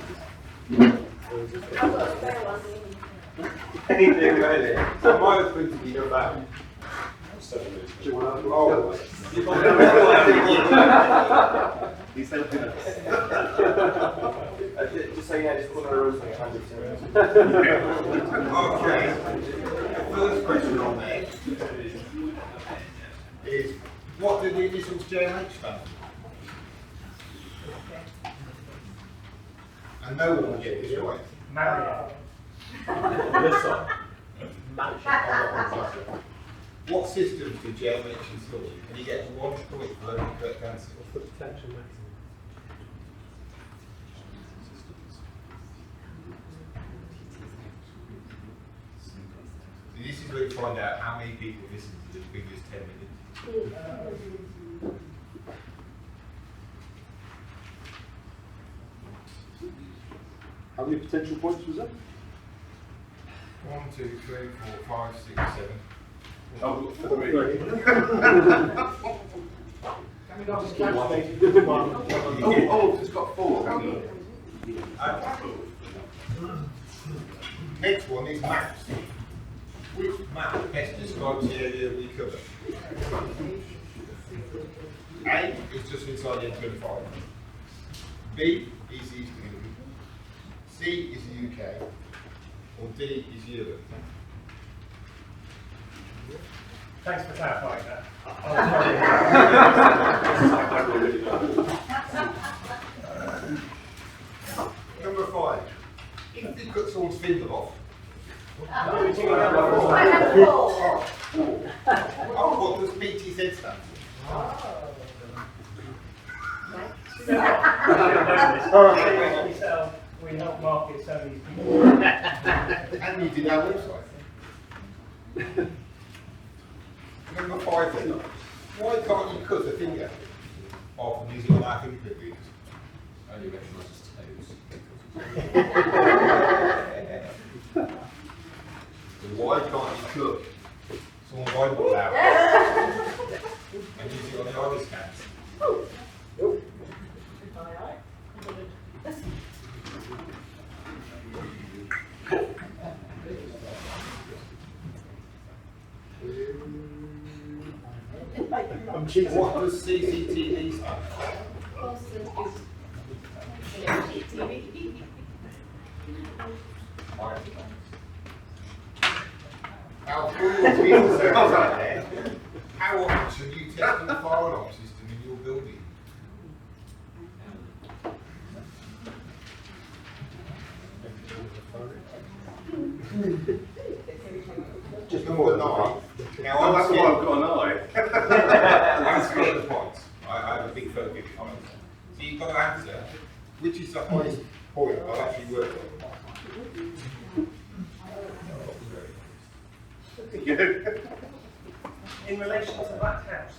Anything really. So my husband to be about 7 minutes. Oh, he said dinner. Just say yeah, just put a rose on 100%. Okay. The first question on there is what do the initials JMH stand for? And no one will get this right. Marriott. What systems did JMH install? And you get 1 point for every correct answer. What's the potential maximum? So this is where you find out how many people listen to the previous 10 minutes. How many potential points was that? 1, 2, 3, 4, 5, 6, 7. Oh, 3. Oh, it's got 4. Next one is maps. Which map best describes the area we cover? A is just inside the M25. B is East England. C is the UK. Or D is Europe. Thanks for clarifying that. Number 5. If you cut someone's finger off, oh, what does PTZ stand for? We help market so many people. And you did our website. Number 5 then. Why can't you cut a finger off and use it on our fingerprint readers? Only recognises toes. So why can't you cut someone's eyeball out and use it on the iris scans? What does CCTV stand for? How often are you testing the fire alarm system in your building? Just number 9. Now that's why I've got an eye. I'm scared of points. I have a big focus on it. So you've got to answer which is the highest point I've actually worked on. In relation to that house.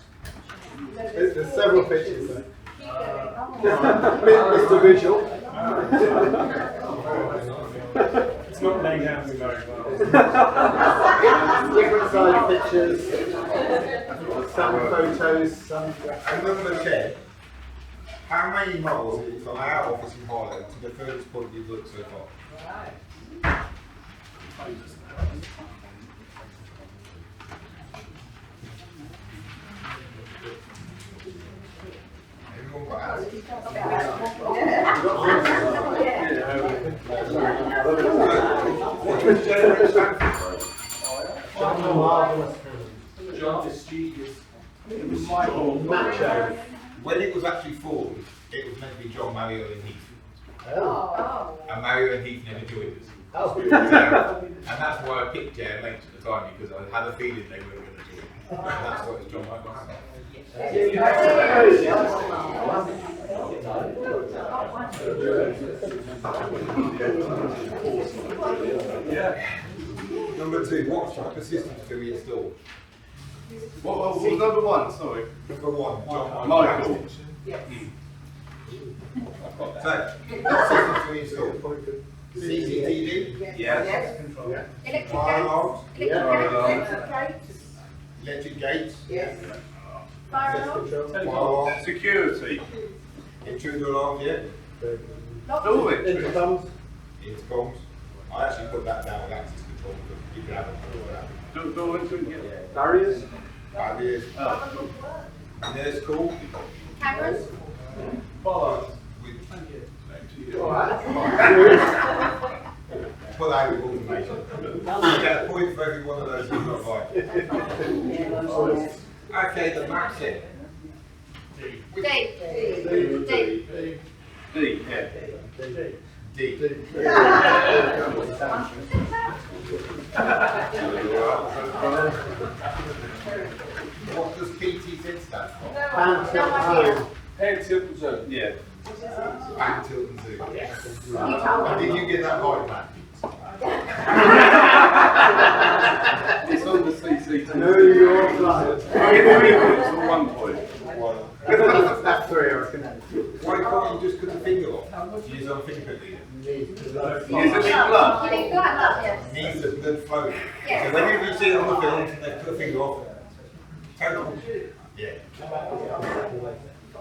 There's several pictures there. Mr. Visual. It's not laid out very well. Different size pictures, some photos, some. And number 10, how many miles is it from our office in Harlow to the furthest point you've looked so far? Everyone got answers? What does generate stand for? John Mischievous. Macho. When it was actually formed, it was meant to be John, Mario and Heath. Oh. And Mario and Heath never joined us. Oh. And that's why I picked JMH at the time, because I had a feeling they weren't going to join. And that's why it's John Michael Hannah. Number 2, what type of systems do we install? What was number 1? Sorry. Number 1, John Michael. Yes. So, what systems do we install? CCTV? Yes. Electric Fire alarms? gates. Electric gates. Electric gates? Yes. Fire alarm. Fire alarms? Security. Intruder alarms, yeah? All it. Intercoms. Intercoms. I actually put that down with access control, but you can have it. Barriers. Barriers. Nurse call. Cameras. Put out with automation. You get a point for every one of those you've got right. Okay, the map's in. D. D. Yeah. D. What does PTZ stand for? Head tilt zone. Yeah. Back, tilt and zoom. Yes. Did you get that right, Matt? It's on the CCTV. No, you're right. I get 3 points or 1 point. That's 3, I reckon. Why can't you just cut the finger off? Use on fingerprint reader. Is it blood? Needs the blood flow. Yeah. So whenever you see it on the film, they put a finger off. Total. Yeah.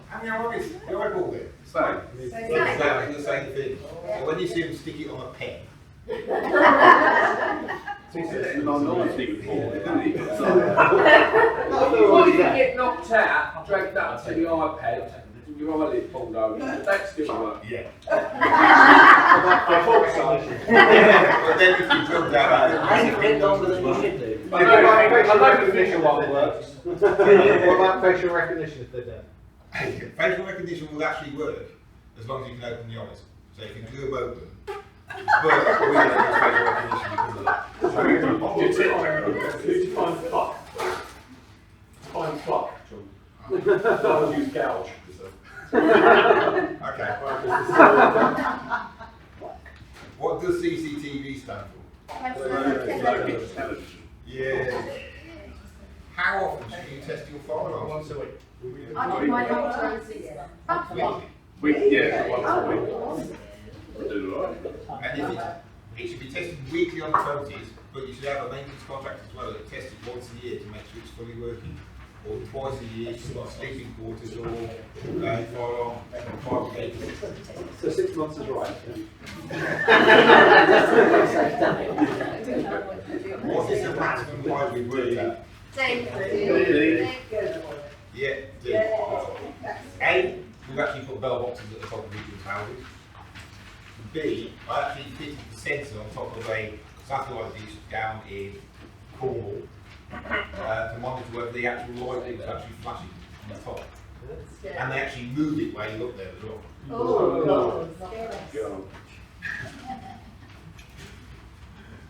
How many eyes? The eyeball there? Same. Exactly the same thing. So when you see them stick it on a pen. It's minority report, isn't it? If you get knocked out, drag that to the iPad, your eyelid pulled over, that still works. Yeah. I thought so. But then if you drill down, I think a bit longer than you should do. I know the visual one works. What about facial recognition if they don't? facial recognition will actually work as long as you can open the eyes. So you can glue them open. But we don't use facial recognition because of that. Who defines fuck? Define fuck, John. I'll use gouge. Okay. What does CCTV stand for? Television. Yeah. How often should you test your firearms? Once a week. I do mine all the time. Yeah, once a week. Do right. And if it should be tested weekly on the 20s, but you should have a maintenance contract as well that tests it once a year to make sure it's fully working. Or twice a year if you've got sleeping quarters or firearm gates. So 6 months is right. What is the maximum height we've worked at? Yeah, D. A, we've actually put bell boxes at the top of people's houses. B, I actually fitted the sensor on top of a satellite dish down in Cornwall to monitor whether the actual light was actually flashing on the top. And they actually moved it while you looked there as well. Oh,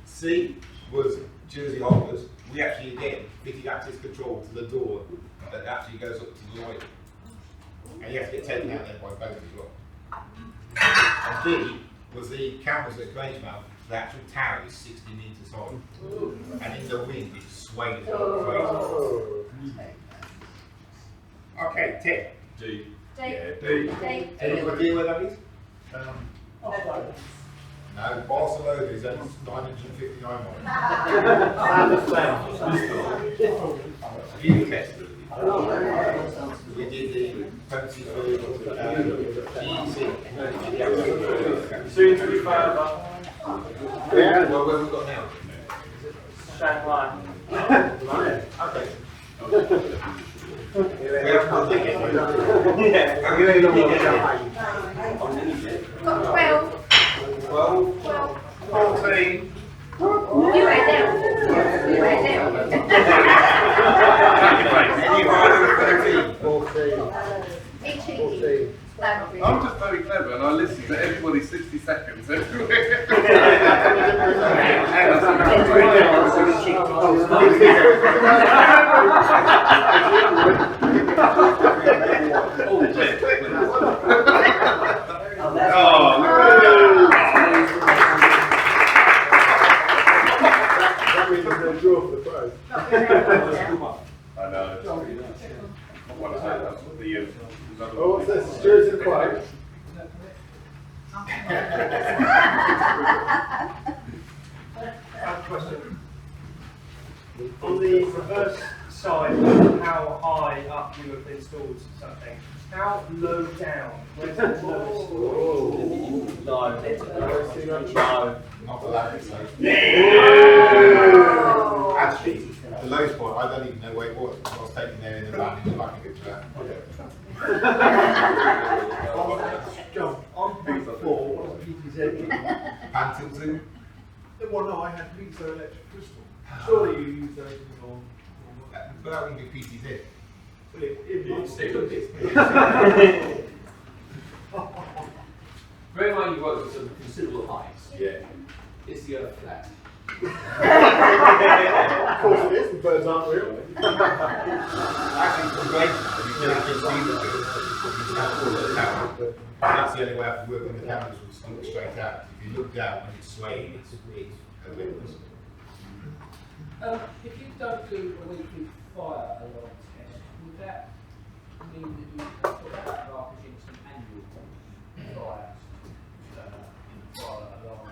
C was Jersey Holders. We actually again fitted access control to the door that actually goes up to the light. And you have to get taken out there by both as well. And D was the cameras at Grangemouth. The actual tower is 60 metres high. And in the wind it swayed as well. Okay, 10. D. Yeah, D. Any idea where that is? No. No. And Barcelona is only 959 miles. You tested it. We did the fancy food, Soon to be further. Yeah, well, where have we got now? Shanghai. Okay. Got 12. 14. You went down. You went down. 14. I'm just very clever and I listen to everybody 60 seconds everywhere. That means there's no draw for the prize. I know. I want to say that's what the Oh, what's this? Stewards and quiet. Question. On the reverse side of how high up you have installed something, how low down? Where's the lowest? No. Not for that. Actually, the lowest point, I don't even know where it was. I was taken there in the van in the back of the truck. John, on point 4, what's PTZ? Pantilton. Well, no, I had piezo electric crystal. Surely you use those on. But that wouldn't be PTZ. Bear in mind you work with some considerable heights. Yeah. Is the earth flat? Of course it is, the birds aren't real. Actually, it's great. You can see the birds. That's the only way I can work on the cameras was to look straight out. If you look down when it's swaying, it's horrendous. If you don't do a weekly fire alarm test, would that mean that you put that garbage into some annual fire alarm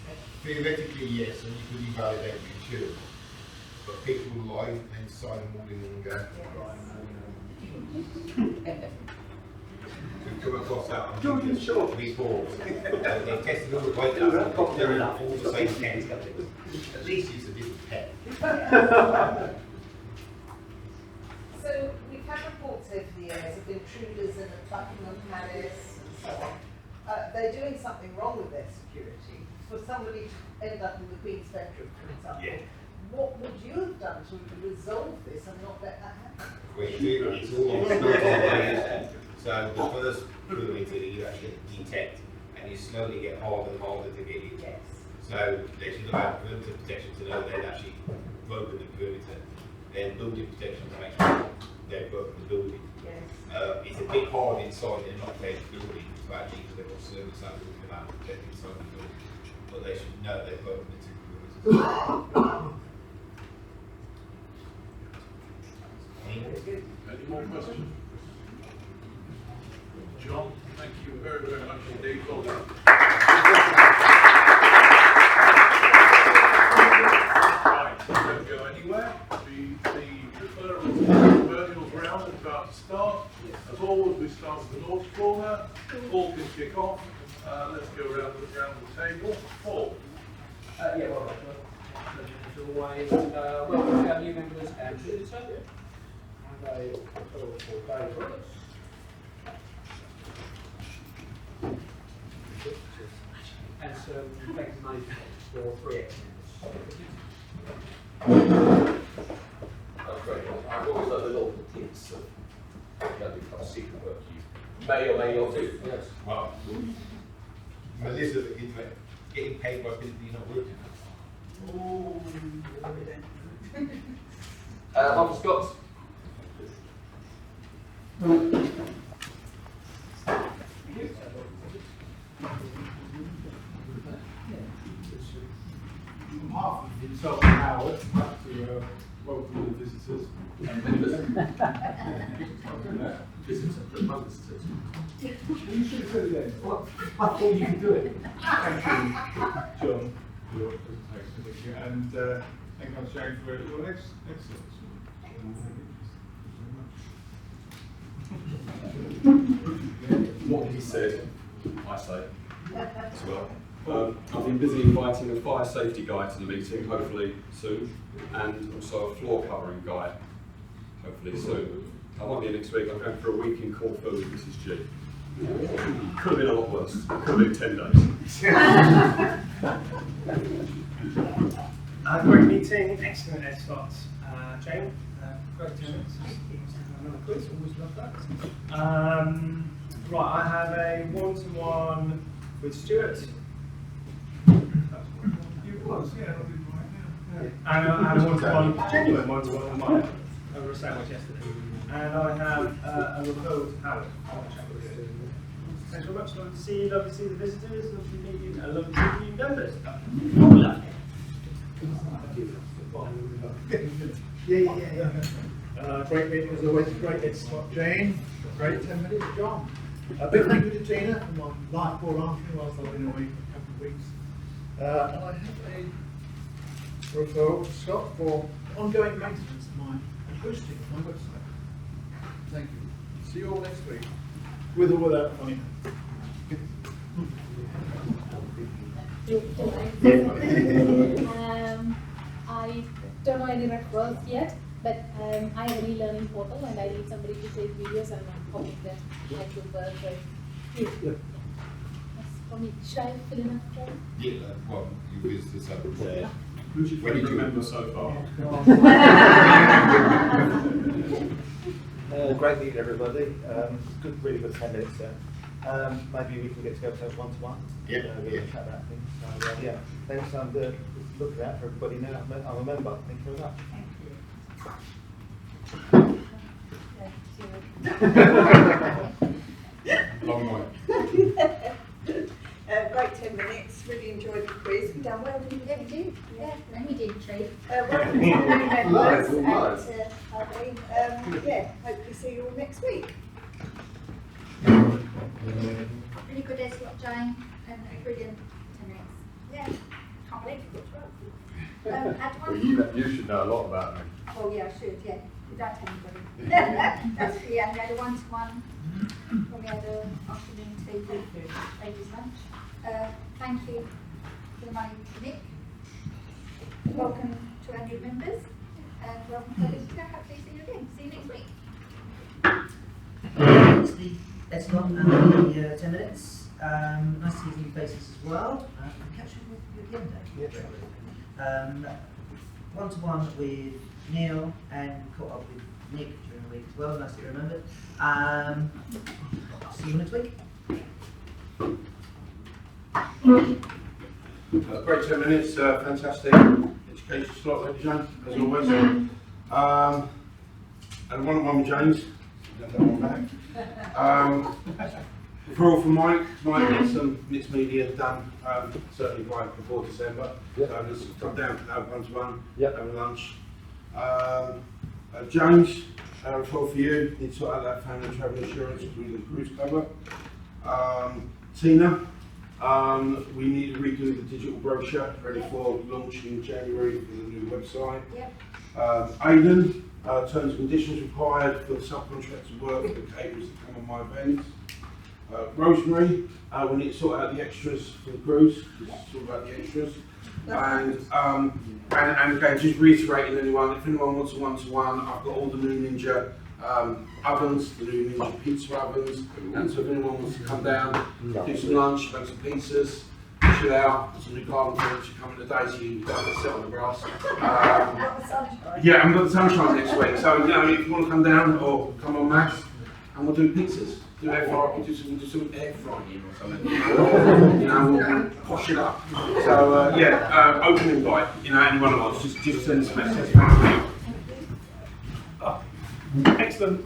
test? Theoretically, yes, and you could invalidate the insurance. But people will lie and sign them all in one go. We've come across that on reports. They've tested all the weight up, they're all the same test. At least it's a different pet. So we've had reports over the years of intruders in Buckingham Palace and so on. They're doing something wrong with their security. For somebody to end up in the Queen's bedroom, for example, what would you have done to resolve this and not let that happen? It's all on So the first perimeter you actually detect, and you slowly get harder and harder to get in. Yes. So they should have had perimeter protection to know they'd actually broken the perimeter. Then building protection to make sure they've broken the building. Yes. It's a bit hard inside and not paying the building, so actually because they've got service out looking at protect inside the building. But they should know they've broken the two perimeters. Any more questions? John, thank you very, very much indeed. Well done. Right, don't go anywhere. The referrals round is about to start. As always, we start with the North corner. Paul can kick off. Let's go around the table. Paul. Yeah, well, as always, welcome to our new members and visitors. Have a colourful day for us. And some effective management for 3X That's great. I've always loved the little hints of become secret work you may or may not do. Yes. Well, Melissa, getting paid by people you're not working for. Michael Scott. On behalf of himself and Howard, I'd like to welcome all the visitors. Visitors, You should have said it then. Well, I thought you could do it. Thank you, John, for your presentation. And thank you, Jane, for your excellence. What he said, I say as well. I've been busy inviting a fire safety guy to the meeting, hopefully soon, and also a floor covering guy, hopefully soon. I won't be here next week. I'm going for a week in Corfu with Mrs. G. Could have been a lot worse. Could have been 10 days. Great meeting, excellent experts. Jane, great to another quiz, always love that. Right, I have a one-to-one with Stuart. You was, yeah. And I have a one-to-one, genuine one-to-one with Mike over a sandwich yesterday. And I have a referral to Howard. Thanks very much. Lovely to see you. Lovely to see the visitors. Lovely to meet you. Lovely to see you members. Great meeting as always. Great expert, Jane. Great 10 minutes, John. A big thank you to Tina for my light ball answering whilst I've been away for a couple of weeks. And I have a referral to Scott for ongoing maintenance of my and hosting of my website. Thank you. See you all next week. With or without funny. I don't know any referrals yet, but I have an e-learning portal and I need somebody to take videos and I'm hoping that I could work with you. That's for me. Should I fill in a form? Yeah, well, you use this up there. Who's your favourite member so far? Great meeting everybody. Good, really good 10 minutes there. Maybe we can get together to one-to-one. Yeah, yeah. Chat about things. So, yeah, thanks. I'm looking out for everybody now. I'm a member. Thank you very much. Long way. Great 10 minutes, really enjoyed the quiz. We've done well, didn't we? Yeah, we did. Yeah, and we did treat. Welcome to the new members and yeah, hopefully see you all next week. Really good expert, Jane, and brilliant 10 minutes. Yeah, can't believe you got 12. Add one. Well, you should know a lot about me. Oh yeah, I should, yeah. Without anybody. That's free, and we had a one-to-one, when we had an afternoon tea with ladies' lunch. Thank you for the money to Nick. Welcome to our new members, and welcome to others. Hopefully see you again. See you next week. It's the best one and the 10 minutes. Nice to see new faces as well. Catch up with you again, Dave. Yeah. One-to-one with Neil and caught up with Nick during the week as well. Nice to be remembered. See you next week. Great 10 minutes, fantastic education slot, ladies and gentlemen, as always. And one-on-one with James. That one back. Referral from Mike. Mike gets some mixed media done, certainly by before December. Yep. So just come down to that one-to-one, Yep. have a lunch. James, referral for you. Need to sort out that family travel insurance with the cruise cover. Tina, we need to redo the digital brochure ready for launch in January for the new website. Yep. Aidan, terms and conditions required for the subcontractor work for the caterers that come on my events. Rosemary, we need to sort out the extras for the cruise. It's all about the extras. And again, just reiterating anyone, if anyone wants a one-to-one, I've got all the new Ninja ovens, the new Ninja pizza ovens, and so if anyone wants to come down, do some lunch, make some pizzas, chill out, some new garden furniture coming today, so you don't have to sit on the grass. Yeah, I've got the sunshine next week, so you know, if you want to come down or come on mass, and we'll do pizzas. Do air fry, we'll do some air frying or something. You know, we'll posh it up. So yeah, open invite. You know, anyone who wants, just send us a message. Excellent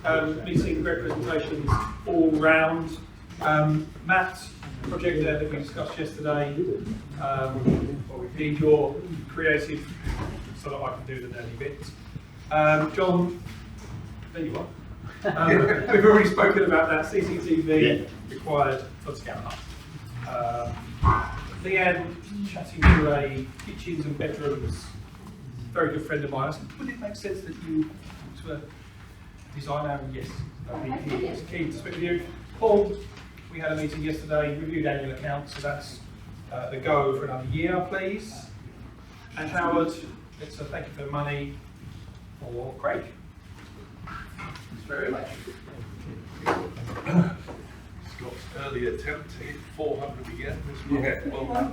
meeting, great presentations all round. Matt, project there that we discussed yesterday, we need your creative so that I can do the nerdy bits. John, there you are. We've already spoken about that, CCTV required for Scanner. Leanne, chatting to a kitchens and bedrooms, very good friend of mine. I said, would it make sense that you talk to a designer? And yes, he is keen to speak with you. Paul, we had a meeting yesterday, reviewed annual accounts, so that's the go for another year, please. And Howard, it's a thank you for money for Craig. Thanks very much. Scott's early attempt to hit 400 again this month. Yeah. Well done.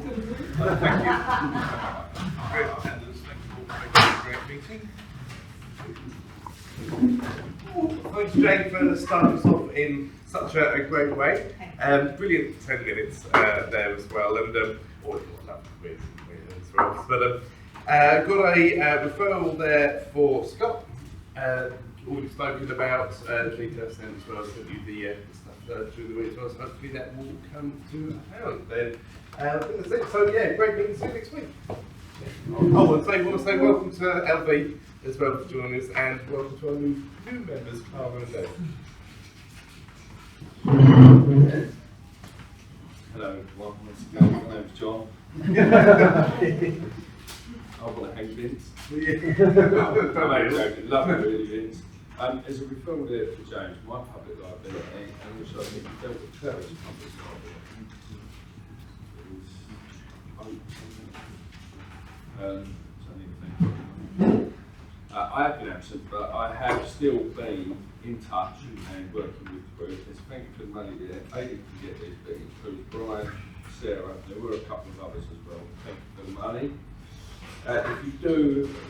Thank you. Great attendance. Thank you all for making a great meeting. Thanks, Jane, for starting us off in such a great way. Brilliant 10 minutes there as well, and always got love with as well. But got a referral there for Scott. Already spoken about details then as well, so do the stuff through the week as well, so hopefully that will come to account then. So yeah, great meeting, see you next week. Oh, and want to say welcome to LV as well for joining us, and welcome to our new members, Clara and Dave. Hello everyone, once again, my name's John. I want to hang Vince. I'm joking, love it really, Vince. As a referral there for James, my public liability, and also I think we dealt with Trevor's public liability. I have been absent, but I have still been in touch and working with the group. There's thank you for the money there. I didn't get this, but it includes Brian, Sarah, there were a couple of others as well. Thank you for the money. If you do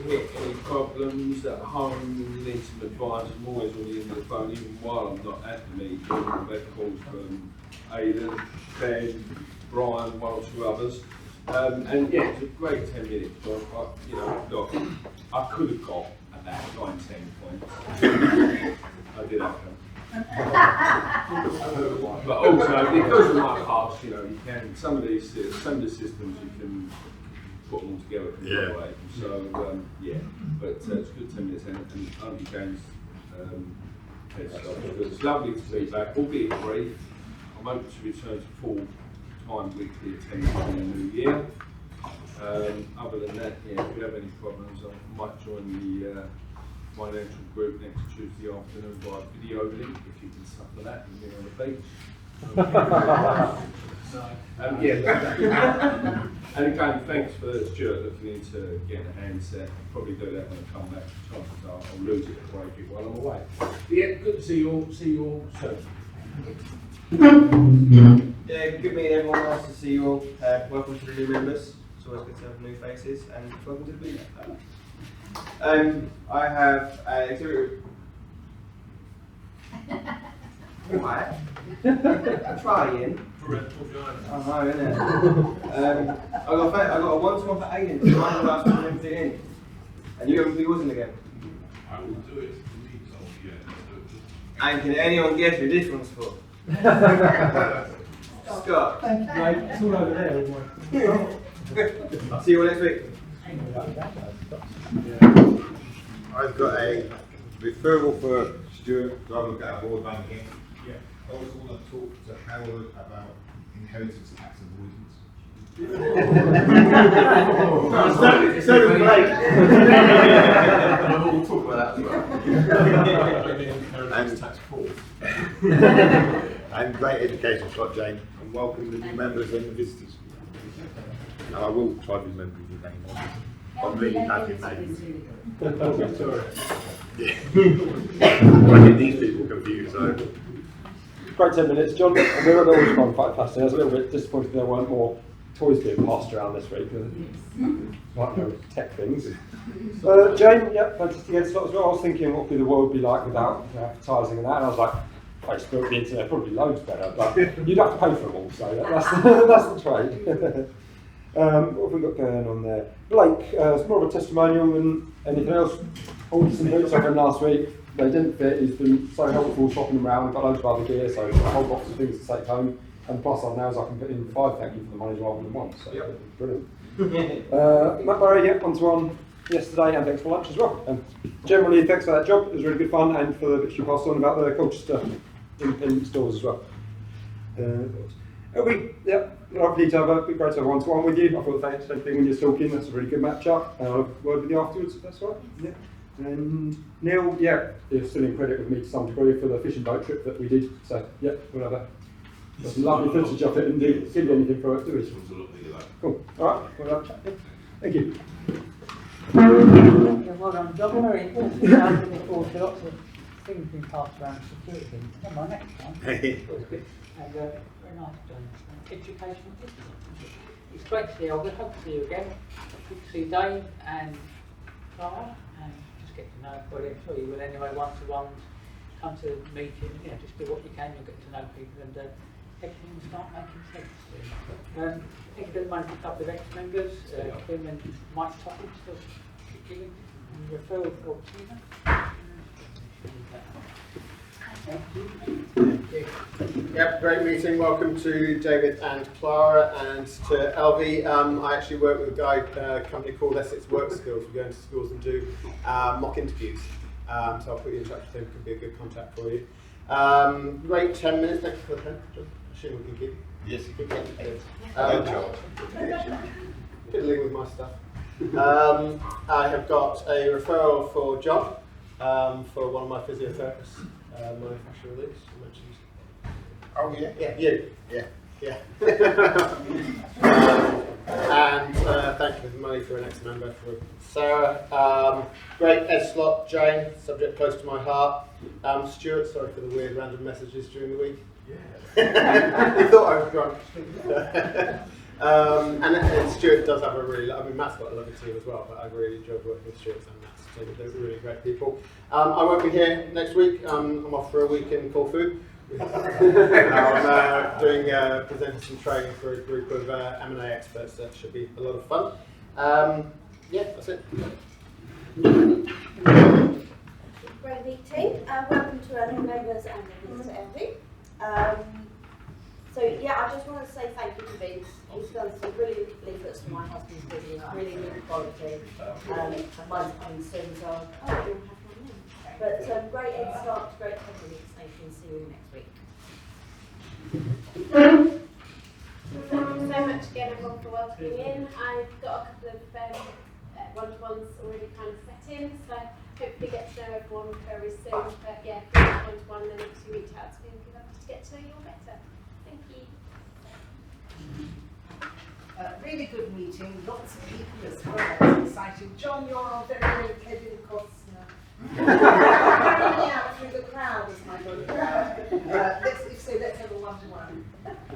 hit any problems at home, you need some advice, I'm always on the end of the phone, even while I'm not at the meeting. I've had calls from Aidan, Ben, Brian, one or two others. And yeah, it's a great 10 minutes, John. You know, look, I could have got about 9-10 points. I did have them. But also, because of my past, you know, you can, some of the systems you can put them all together from the way. So, yeah, but it's good 10 minutes, and Auntie Jane's it's lovely to be back, albeit brief. I'm hoping to return to full-time weekly attendance in the new year. Other than that, yeah, if you have any problems, I might join the financial group next Tuesday afternoon by video link, if you can suffer that with me on the beach. Yeah. And again, thanks for Stuart looking into getting a handset. I'll probably do that when I come back. Chances are I'll lose it or break it while I'm away. But yeah, good to see you all. See you all soon. Yeah, good meeting everyone. Nice to see you all. Welcome to the new members. It's always good to have new faces, and welcome to the meeting. I have an exhibit. What? Trying. I know, innit? I got a one-to-one for Aiden, so I'm going to ask him to fit in. And you haven't yours in again. I will do it. And can anyone guess who this one's for? Scott. Thank you, mate. It's all over there. See you all next week. I've got a referral for Stuart to have a look at board banking. Yeah. I also want to talk to Howard about inheritance tax avoidance. So does Blake. We'll talk about that as well. And great education, Scott, Jane, and welcome the new members and the visitors. And I will try to remember your name on this. I'm really bad with names. I get these people confused, so. Great 10 minutes, John. And we were always quite fascinating. I was a little bit disappointed there weren't more toys being passed around this week. Like no tech things. Jane, yeah, fantastic head slot as well. I was thinking what would the world be like without advertising and that, and I was like, Facebook, the internet, probably loads better, but you'd have to pay for them all, so that's the trade. What have we got going on there? Blake, it's more of a testimonial than anything else. Ordered some boots over him last week. They didn't fit. He's been so helpful swapping them around. Got loads of other gear, so a whole box of things to take home. And plus, now I can put in 5 thank you for the money rather than 1. So brilliant. Matt Barry, yeah, 1-to-1. yesterday, and thanks for lunch as well. And generally, thanks for that job. It was really good fun, and for the bits you passed on about the Colchester independent stores as well. Lovely to have great to have a one-to-one with you. I thought the same thing when you're talking. That's a really good match-up. I'll word with you afterwards, if that's right. Yeah. And Neil, you're still in credit with me to some degree for the fishing boat trip that we did. So yeah, we'll have some lovely footage of it and give you anything for it, do we? Cool. All right, we'll have a chat. Yeah. Thank you. Yeah, well done, John. Very important. I'm looking forward to lots of things being passed around security. Come on, next time. It was good. And very nice, John. Educational. It's great to see you. I hope to see you again. Good to see Dave and Clara, and just get to know everybody. I'm sure you will anyway. One-to-ones, come to meetings. Yeah, just do what you can. You'll get to know people, and everything will start making sense. Thank you very much to a couple of ex-members, Kim and Mike Toppins for giving and referral for Tina. Yep, great meeting. Welcome to David and Clara, and to Elvie. I actually work with a company called Essex Work Skills. We go into schools and do mock interviews. So I'll put you in touch with him. Could be a good contact for you. Great 10 minutes. Thank you for the pen. I assume we can keep. Yes, you can. Good Fiddling with my stuff. I have got a referral for John for one of my physiotherapists. My fascia release, you mentioned. Oh yeah? Yeah, you. Yeah. And thank you for the money for an ex-member for Sarah. Great Ed slot, Jane, subject close to my heart. Stuart, sorry for the weird random messages during the week. Yeah. You thought I was drunk. And Stuart does have a really, Matt's got a lovely team as well, but I really enjoyed working with Stuart and Matt's team. They're really great people. I won't be here next week. I'm off for a week in Corfu. I'm doing presenting some training for a group of M&A experts. That should be a lot of fun. Yeah, that's it. Great meeting. Welcome to our new members and the to Elvie. So yeah, I just want to say thank you to Vince. He's done some brilliant leaflets for my husband's business, really good quality. And mine's coming soon, so you'll have one then. But great insight, great techniques. Thank you, and see you next week. Thank you so much again, everyone, for welcoming in. I've got a couple of one-to-ones already kind of set in, so hopefully get to know everyone very soon. But yeah, one-to-one, then obviously reach out to me and give up to get to know you all better. Thank you. Really good meeting, lots of people as well. It's exciting. John, you're our very Kevin Costner. Running out through the crowd as my brother crowd. Let's have a one-to-one.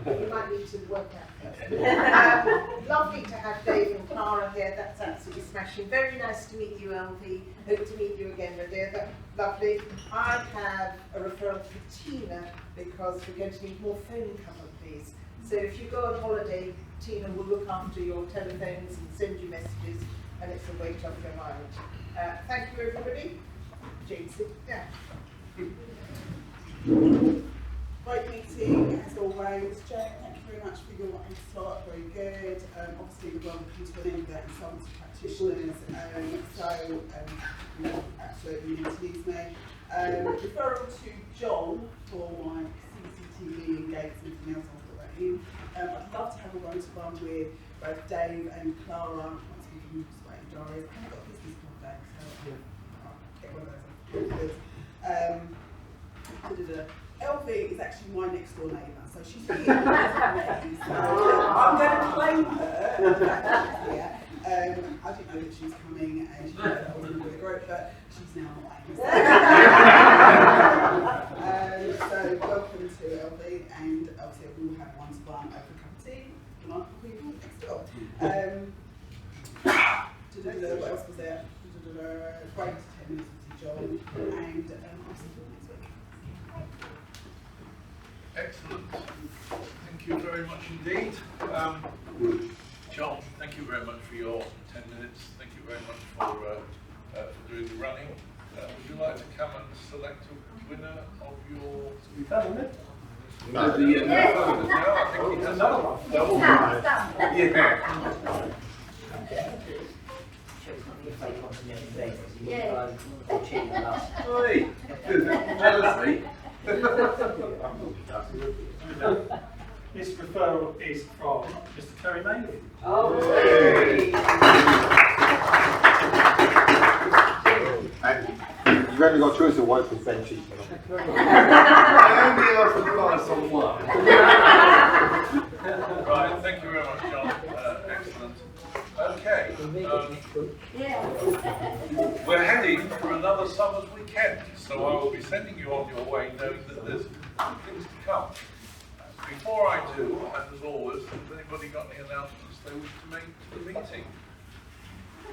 You might need to work out first. Lovely to have Dave and Clara here. That's absolutely smashing. Very nice to meet you, Elvie. Hope to meet you again, Radia. That's lovely. I have a referral for Tina because we're going to need more phone cover, please. So if you go on holiday, Tina will look after your telephones and send you messages, and it's a weight off your mind. Thank you, everybody. Jane, sit down. Great meeting, as always. Jane, thank you very much for your insight, very good. Obviously, the world comes to an end there, and some practitioners, absolutely need to use me. Referral to John for my CCTV engagement and else I'll put that in. I'd love to have a one-to-one with both Dave and Clara. Once we can sway diaries. I haven't got a business card back, so I'll get one of those. Elvie is actually my next door neighbour, so she's here with me. So I'm going to claim her. Yeah. I didn't know that she was coming, and she knows that I wasn't with the group, but she's now not. So welcome to Elvie, and obviously we'll have one-to-one over a cup of tea. Delightful people next door. What else was there? Great 10 minutes with John, and I'll see you next week. Excellent. Thank you very much indeed. John, thank you very much for your 10 minutes. Thank you very much for doing the running. Would you like to come and select a winner of your... No, I think he has another one. Double prize. Yeah. fake ones and everything. Yeah. Cheating on us. Oi, jealousy. This referral is from Mr. Terry Mayhew. And you've only got a choice of white and Ben cheap. I only asked advice on one. Right, thank you very much, John. Excellent. Okay. We're heading for another summer's weekend, so I will be sending you on your way knowing that there's things to come. Before I do, and as always, has anybody got any announcements they wish to make to the meeting?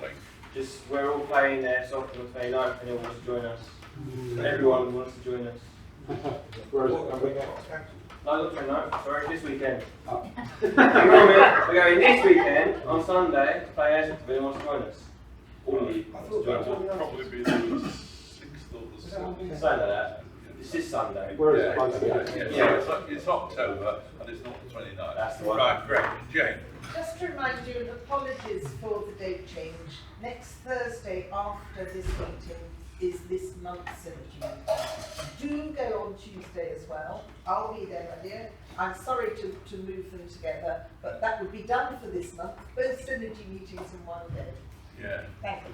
Like, Just, we're all playing soccer on the 29th, and anyone wants to join us. Everyone wants to join us. Where is it coming? No, not 29th, sorry, this weekend. We're going this weekend, on Sunday, to play Essex. If anyone wants to join us. All of you. I thought that would probably be the 6th or the 7th. Something like that. This is Sunday. Where is it? Yeah, it's October and it's not the 29th. That's the one. Right, great. Jane. Just to remind you, apologies for the date change. Next Thursday after this meeting is this month's synergy meeting. Do go on Tuesday as well. I'll be there earlier. I'm sorry to move them together, but that would be done for this month. Both synergy meetings in one day. Yeah. Thank you.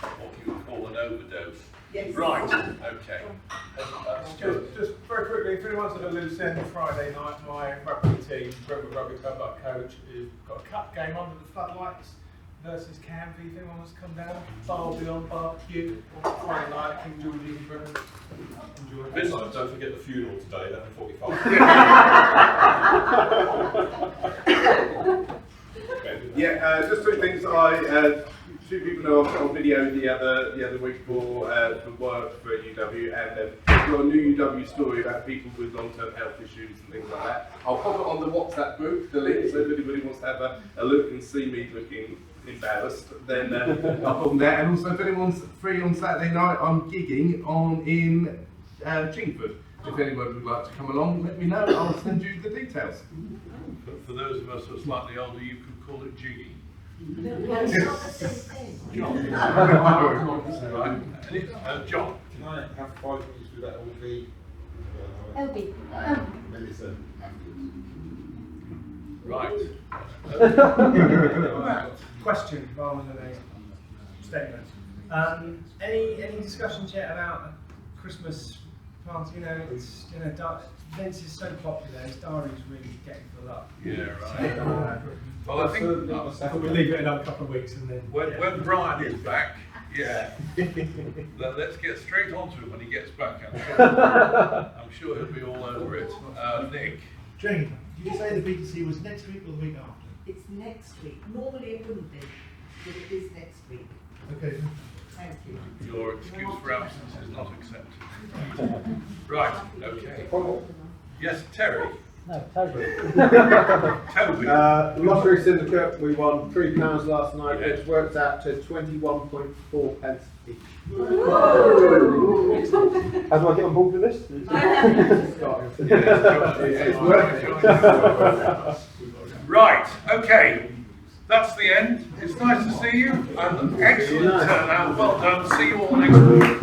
What you would call an overdose. Yes. Right, okay. Just very quickly, if anyone's at a loose end Friday night, my rugby team, Brentwood Rugby Club coach, has got a cup game under the floodlights versus Canvey. If anyone wants to come down, bar will be on, barbecue, Friday night, King George's in Brentwood. Enjoy it. Midnight, don't forget the funeral today, 11:45. Yeah, just three things. Two people know I've got a video the other week for work for UW, and I've got a new UW story about people with long-term health issues and things like that. I'll pop it on the WhatsApp group, the link, so if anybody wants to have a look and see me looking embarrassed, then I'll put them there. And also, if anyone's free on Saturday night, I'm gigging in Chingford. If anyone would like to come along, let me know. I'll send you the details. But for those of us who are slightly older, you could call it jigging. John. John. Can I have 5 minutes with that Elby. Melissa? Right. Question rather than a statement. Any discussions yet about Christmas party? You know, it's Vince is so popular, his diary's really getting full up. Yeah, right. Well, I think we'll leave it another couple of weeks and then. When Brian is back, yeah, let's get straight onto him when he gets back. I'm sure he'll be all over it. Nick. Jane, did you say the BTC was next week or the week after? It's next week. Normally it wouldn't be, but it is next week. Okay. Thank you. Your excuse for absence is not accepted. Right, okay. Yes, Terry. No, Toby. Toby. Lottery syndicate, we won £3 last night, which works out to 21.4 pence each. How do I get on board with this? It's worth it. Right, okay. That's the end. It's nice to see you. And excellent turnout. Well done. See you all next week.